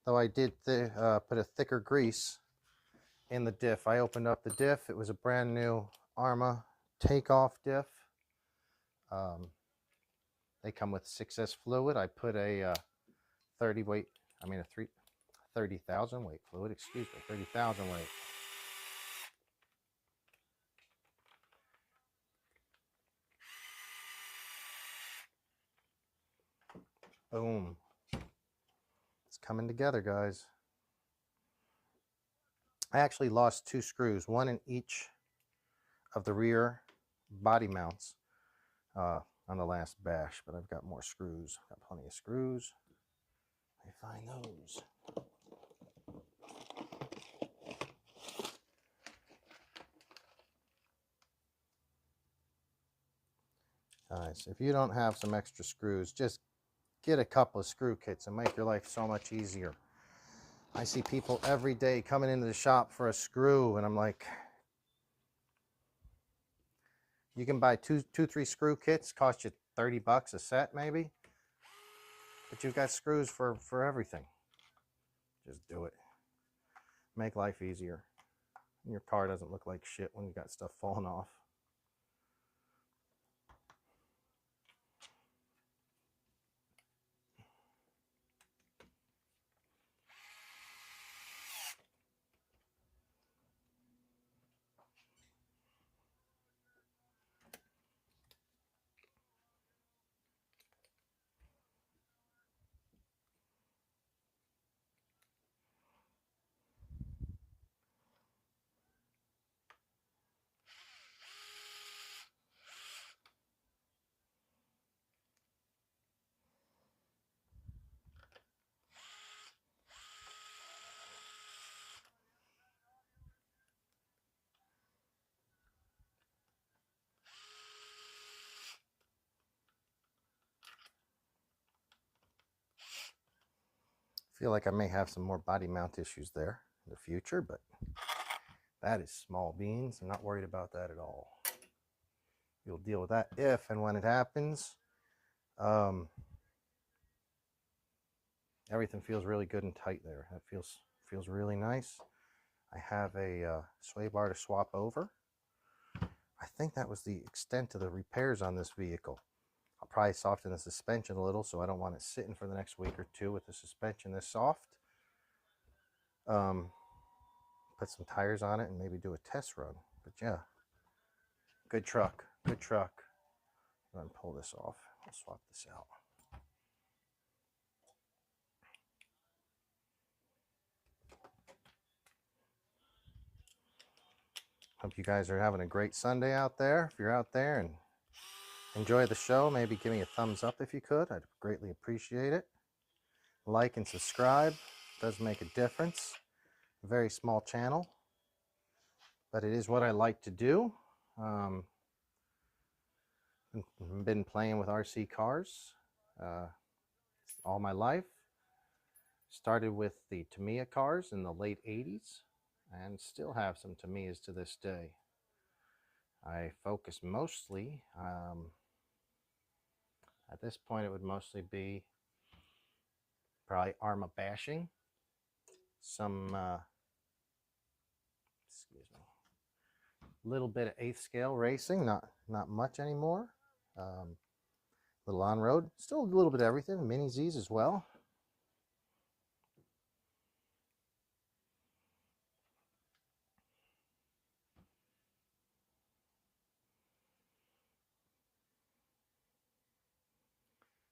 Though I did put a thicker grease in the diff. I opened up the diff. It was a brand new Arma takeoff diff. They come with 6S fluid. I put a 30,000 weight fluid, excuse me, 30,000 weight. Boom. It's coming together, guys. I actually lost 2 screws, one in each of the rear body mounts on the last bash, but I've got more screws. Got plenty of screws. Let me find those. Guys, if you don't have some extra screws, just get a couple of screw kits and make your life so much easier. I see people every day coming into the shop for a screw, and I'm like, you can buy two, 3 screw kits, cost you $30 a set maybe, but you've got screws for everything. Just do it. Make life easier. And your car doesn't look like shit when you got stuff falling off. Feel like I may have some more body mount issues there in the future, but that is small beans. I'm not worried about that at all. You'll deal with that if and when it happens. Everything feels really good and tight there. That feels really nice. I have a sway bar to swap over. I think that was the extent of the repairs on this vehicle. I'll probably soften the suspension a little, so I don't want it sitting for the next week or two with the suspension this soft. Put some tires on it and maybe do a test run. But yeah, good truck, good truck. I'm gonna pull this off. I'll swap this out. Hope you guys are having a great Sunday out there. If you're out there and enjoy the show, maybe give me a thumbs up if you could. I'd greatly appreciate it. Like and subscribe. It does make a difference. A very small channel, but it is what I like to do. Been playing with RC cars all my life. Started with the Tamiya cars in the late 80s and still have some Tamiyas to this day. I focus mostly, at this point it would mostly be probably Arma bashing, some, excuse me, little bit of 8th scale racing, not much anymore. Little on-road, still a little bit of everything, mini Z's as well.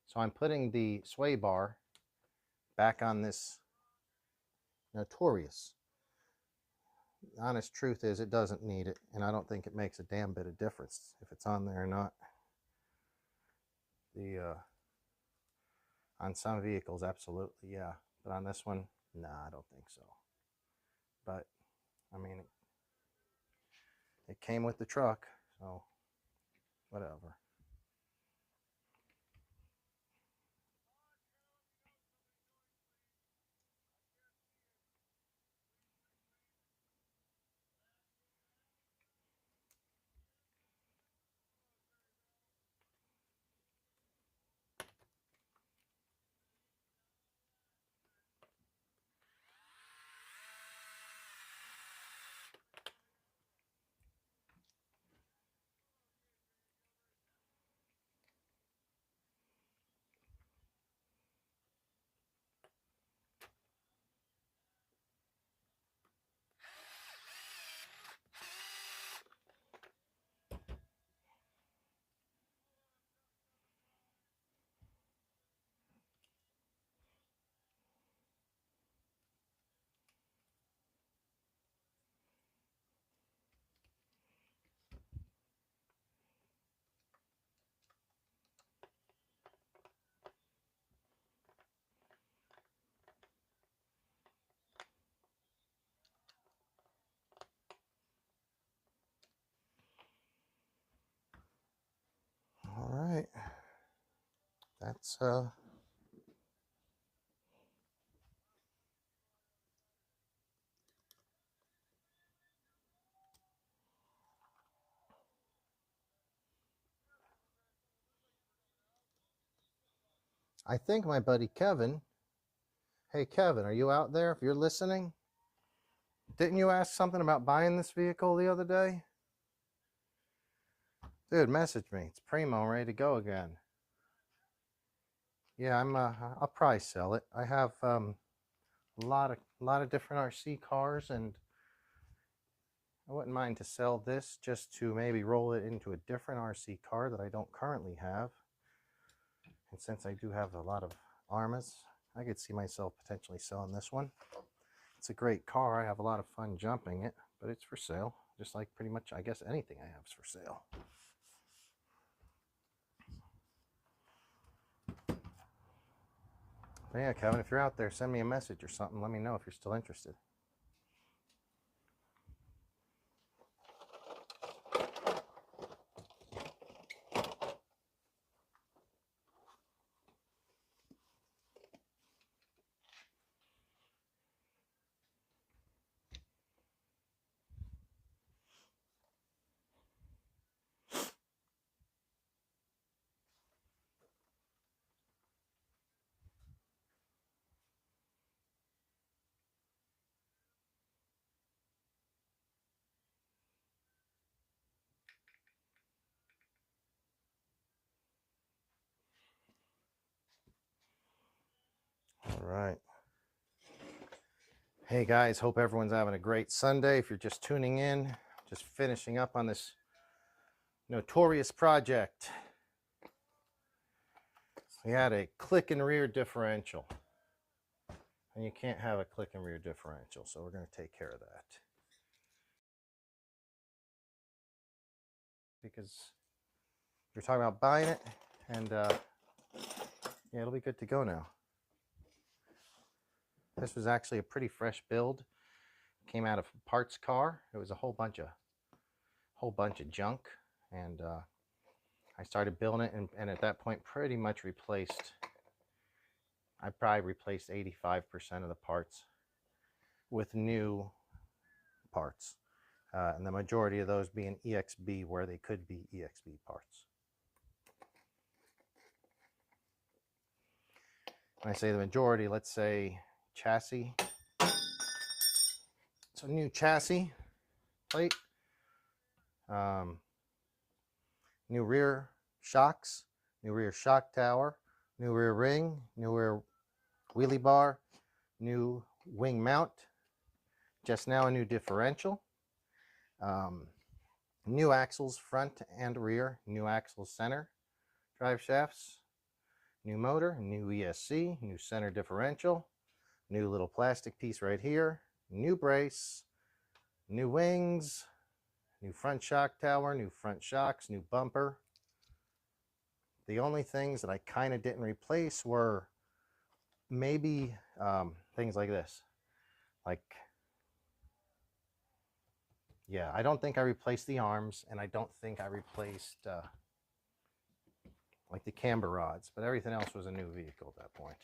So I'm putting the sway bar back on this Notorious. The honest truth is it doesn't need it, and I don't think it makes a damn bit of difference if it's on there or not. On some vehicles, absolutely, yeah. But on this one, nah, I don't think so. But, I mean, it came with the truck, so whatever. All right. That's, I think my buddy Kevin, hey Kevin, are you out there? If you're listening, didn't you ask something about buying this vehicle the other day? Dude, message me. It's primo, ready to go again. Yeah, I'll probably sell it. I have a lot of different RC cars, and I wouldn't mind to sell this just to maybe roll it into a different RC car that I don't currently have. And since I do have a lot of Armas, I could see myself potentially selling this one. It's a great car. I have a lot of fun jumping it, but it's for sale. Just like pretty much, I guess, anything I have is for sale. But yeah, Kevin, if you're out there, send me a message or something. Let me know if you're still interested. All right. Hey guys, hope everyone's having a great Sunday. If you're just tuning in, just finishing up on this Notorious project. We had a click and rear differential. And you can't have a click and rear differential, so we're going to take care of that. Because you're talking about buying it, and yeah, it'll be good to go now. This was actually a pretty fresh build. Came out of a parts car. It was a whole bunch of junk, and I started building it, and at that point, pretty much I probably replaced 85% of the parts with new parts, and the majority of those being EXB where they could be EXB parts. When I say the majority, let's say chassis. So new chassis plate, new rear shocks, new rear shock tower, new rear ring, new rear wheelie bar, new wing mount, just now a new differential, new axles front and rear, new axles center drive shafts, new motor, new ESC, new center differential, new little plastic piece right here, new brace, new wings, new front shock tower, new front shocks, new bumper. The only things that I kind of didn't replace were maybe things like this. Like, yeah, I don't think I replaced the arms, and I don't think I replaced like the camber rods, but everything else was a new vehicle at that point.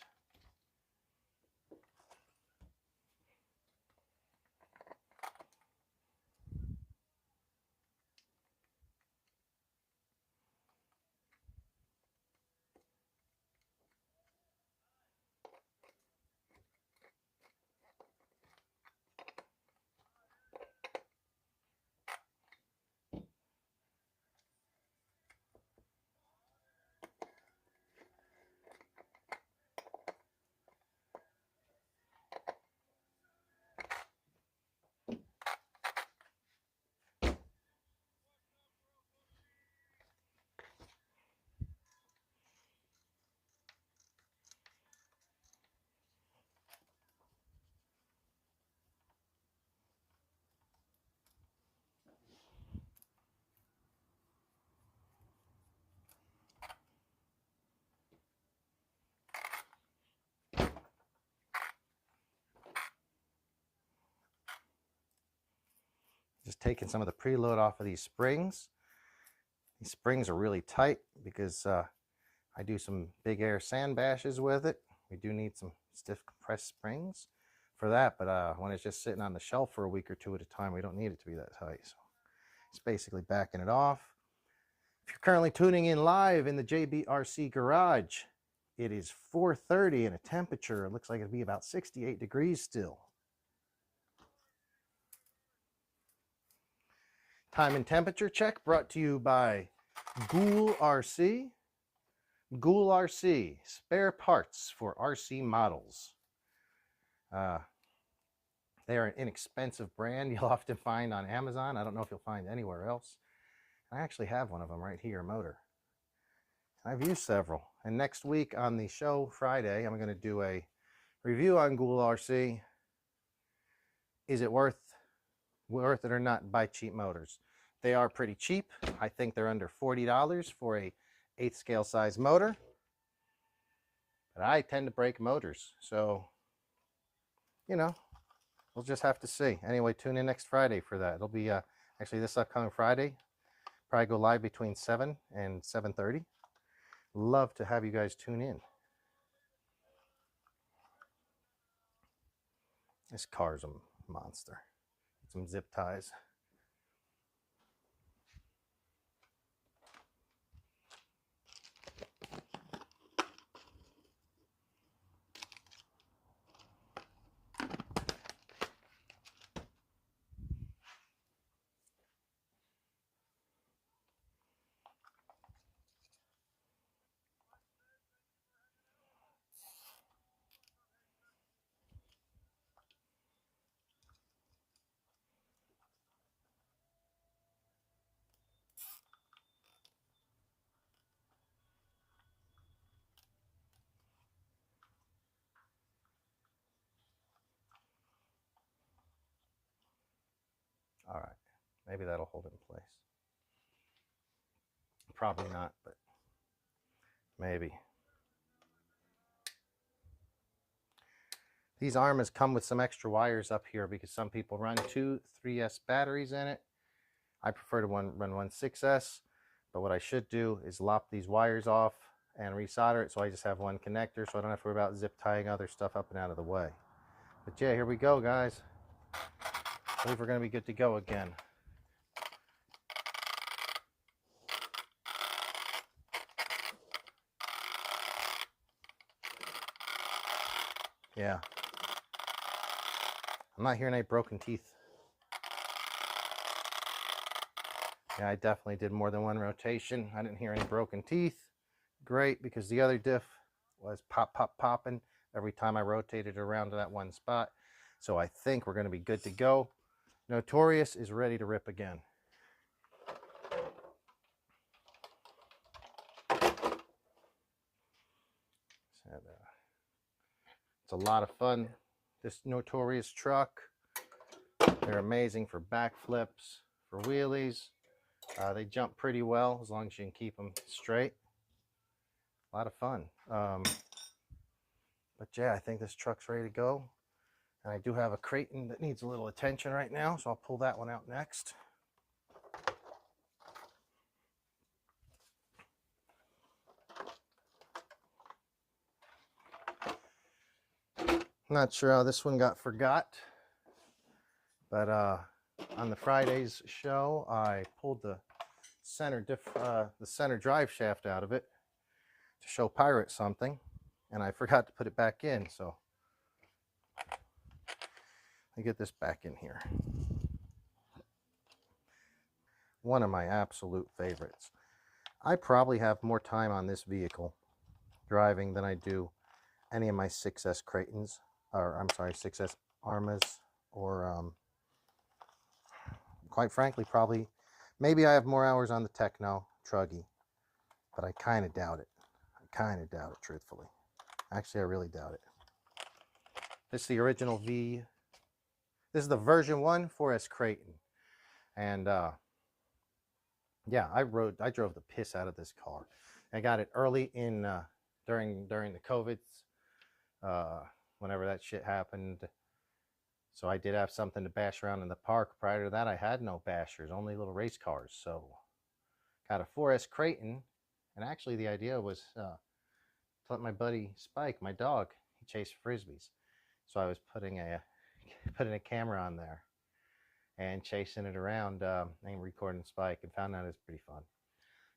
Just taking some of the preload off of these springs. These springs are really tight because I do some big air sand bashes with it. We do need some stiff compressed springs for that, but when it's just sitting on the shelf for a week or two at a time, we don't need it to be that tight. So it's basically backing it off. If you're currently tuning in live in the JBRC garage, it is 4:30 and a temperature, it looks like it'll be about 68 degrees still. Time and temperature check brought to you by Ghoul RC. Ghoul RC, spare parts for RC models. They are an inexpensive brand you'll often find on Amazon. I don't know if you'll find anywhere else. I actually have one of them right here, motor. I've used several. And next week on the show, Friday, I'm going to do a review on Ghoul RC. Is it worth it or not to buy cheap motors? They are pretty cheap. I think they're under $40 for a 8th scale size motor. But I tend to break motors. So, you know, we'll just have to see. Anyway, tune in next Friday for that. It'll be actually this upcoming Friday. Probably go live between 7 and 7:30. Love to have you guys tune in. This car's a monster. Some zip ties. All right, maybe that'll hold it in place. Probably not, but maybe. These armors come with some extra wires up here because some people run 2 3S batteries in it. I prefer to run one 6S, but what I should do is lop these wires off and resolder it so I just have one connector so I don't have to worry about zip tying other stuff up and out of the way. But yeah, here we go, guys. I believe we're going to be good to go again. Yeah. I'm not hearing any broken teeth. Yeah, I definitely did more than one rotation. I didn't hear any broken teeth. Great, because the other diff was pop, pop, popping every time I rotated around to that one spot. So I think we're going to be good to go. Notorious is ready to rip again. It's a lot of fun. This Notorious truck, they're amazing for backflips, for wheelies. They jump pretty well as long as you can keep them straight. A lot of fun. But yeah, I think this truck's ready to go. And I do have a Creighton that needs a little attention right now, so I'll pull that one out next. Not sure how this one got forgot, but on the Friday's show, I pulled the center drive shaft out of it to show Pirate something, and I forgot to put it back in, so I get this back in here. One of my absolute favorites. I probably have more time on this vehicle driving than I do any of my 6S Creightons, or I'm sorry, 6S Armas, or quite frankly, probably, maybe I have more hours on the Techno Truggy, but I kind of doubt it. I kind of doubt it, truthfully. Actually, I really doubt it. This is the original V. This is the version 1 4S Creighton. And yeah, I drove the piss out of this car. I got it early in, during the COVIDs, whenever that shit happened. So I did have something to bash around in the park. Prior to that, I had no bashers, only little race cars. So got a 4S Creighton. And actually the idea was to let my buddy Spike, my dog, he chased Frisbees. So I was putting a camera on there and chasing it around and recording Spike, and found out it was pretty fun.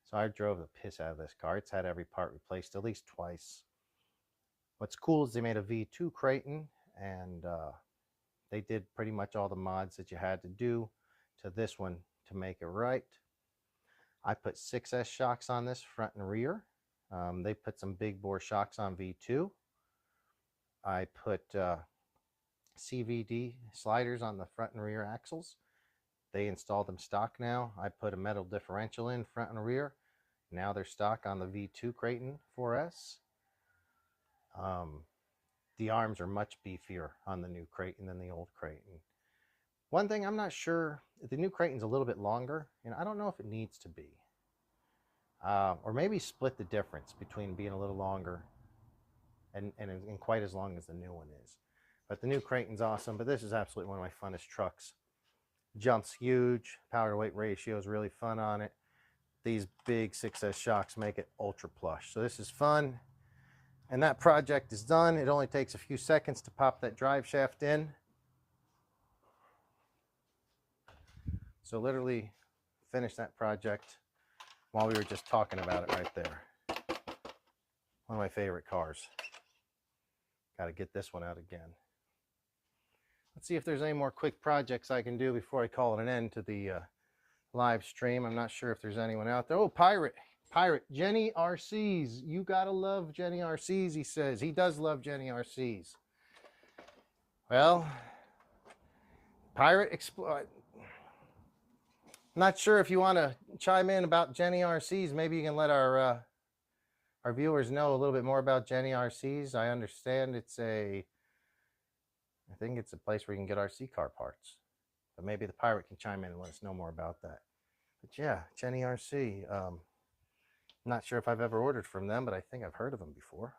So I drove the piss out of this car. It's had every part replaced at least twice. What's cool is they made a V2 Creighton, and they did pretty much all the mods that you had to do to this one to make it right. I put 6S shocks on this front and rear. They put some big bore shocks on V2. I put CVD sliders on the front and rear axles. They installed them stock now. I put a metal differential in front and rear. Now they're stock on the V2 Creighton 4S. The arms are much beefier on the new Creighton than the old Creighton. One thing I'm not sure, the new Creighton's a little bit longer, and I don't know if it needs to be. Or maybe split the difference between being a little longer and quite as long as the new one is. But the new Creighton's awesome, but this is absolutely one of my funnest trucks. Jumps huge, power to weight ratio is really fun on it. These big 6S shocks make it ultra plush. So this is fun. And that project is done. It only takes a few seconds to pop that drive shaft in. So literally finish that project while we were just talking about it right there. One of my favorite cars. Got to get this one out again. Let's see if there's any more quick projects I can do before I call it an end to the live stream. I'm not sure if there's anyone out there. Oh, Pirate, Jenny RCs. You gotta love Jenny RCs, he says. He does love Jenny RCs. Well, Pirate, not sure if you want to chime in about Jenny RCs. Maybe you can let our viewers know a little bit more about Jenny RCs. I understand I think it's a place where you can get RC car parts. But maybe the Pirate can chime in and let us know more about that. But yeah, Jenny RC. Not sure if I've ever ordered from them, but I think I've heard of them before.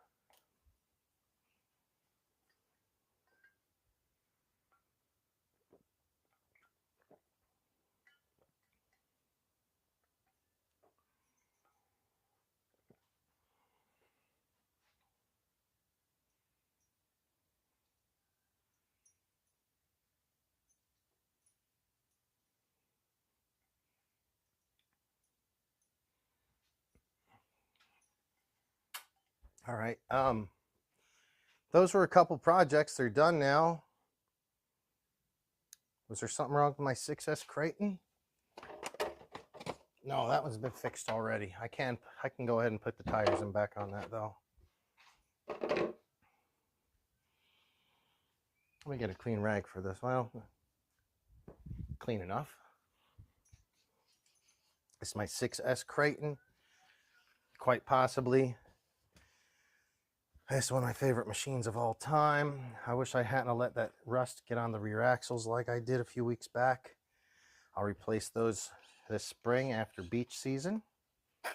All right. those were a couple projects. They're done now. Was there something wrong with my 6S Creighton? No, that one's been fixed already. I can go ahead and put the tires in back on that though. Let me get a clean rag for this. Well, clean enough. This is my 6S Creighton. Quite possibly. This is one of my favorite machines of all time. I wish I hadn't let that rust get on the rear axles like I did a few weeks back. I'll replace those this spring after beach season. If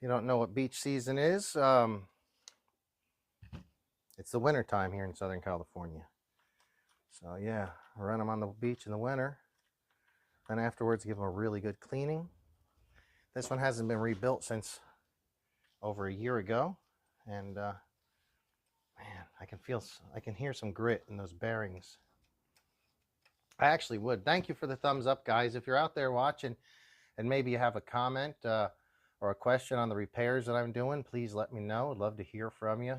you don't know what beach season is, it's the winter time here in Southern California. So yeah, I run them on the beach in the winter. Then afterwards, give them a really good cleaning. This one hasn't been rebuilt since over a year ago. And man, I can hear some grit in those bearings. I actually would. Thank you for the thumbs up, guys. If you're out there watching and maybe you have a comment or a question on the repairs that I'm doing, please let me know. I'd love to hear from you.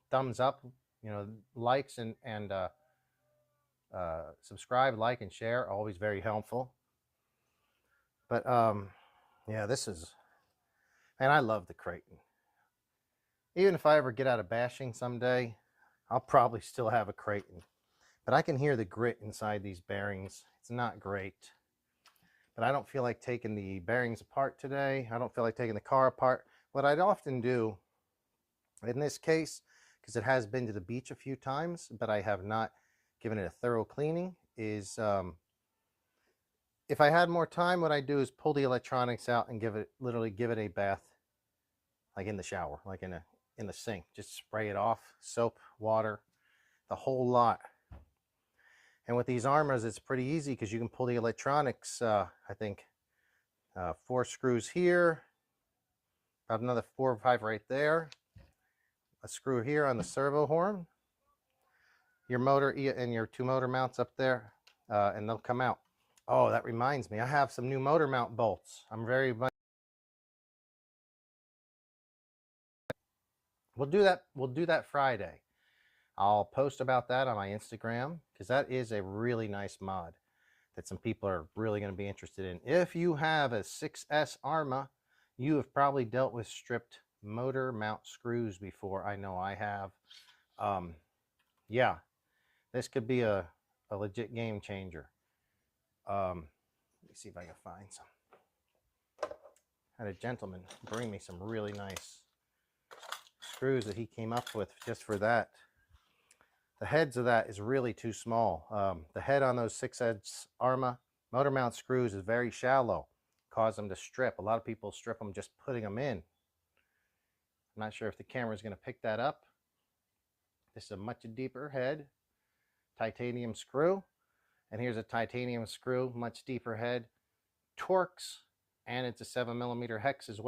Thumbs up, you know, likes and subscribe, like, and share, always very helpful. But yeah, this is, and I love the Creighton. Even if I ever get out of bashing someday, I'll probably still have a Creighton. But I can hear the grit inside these bearings. It's not great. But I don't feel like taking the bearings apart today. I don't feel like taking the car apart. What I'd often do in this case, because it has been to the beach a few times, but I have not given it a thorough cleaning, is if I had more time, what I do is pull the electronics out and literally give it a bath, like in the shower, like in the sink. Just spray it off, soap, water, the whole lot. And with these Armas, it's pretty easy because you can pull the electronics, I think 4 screws here, about another 4 or 5 right there, a screw here on the servo horn, your motor and your 2 motor mounts up there, and they'll come out. Oh, that reminds me, I have some new motor mount bolts. I'm very much. We'll do that Friday. I'll post about that on my Instagram because that is a really nice mod that some people are really going to be interested in. If you have a 6S Arma, you have probably dealt with stripped motor mount screws before. I know I have. Yeah, this could be a legit game changer. Let me see if I can find some. I had a gentleman bring me some really nice screws that he came up with just for that. The heads of that is really too small. The head on those 6S Arma motor mount screws is very shallow. Cause them to strip. A lot of people strip them just putting them in. I'm not sure if the camera is going to pick that up. This is a much deeper head, titanium screw. And here's a titanium screw, much deeper head, Torx, and it's a 7mm hex as well.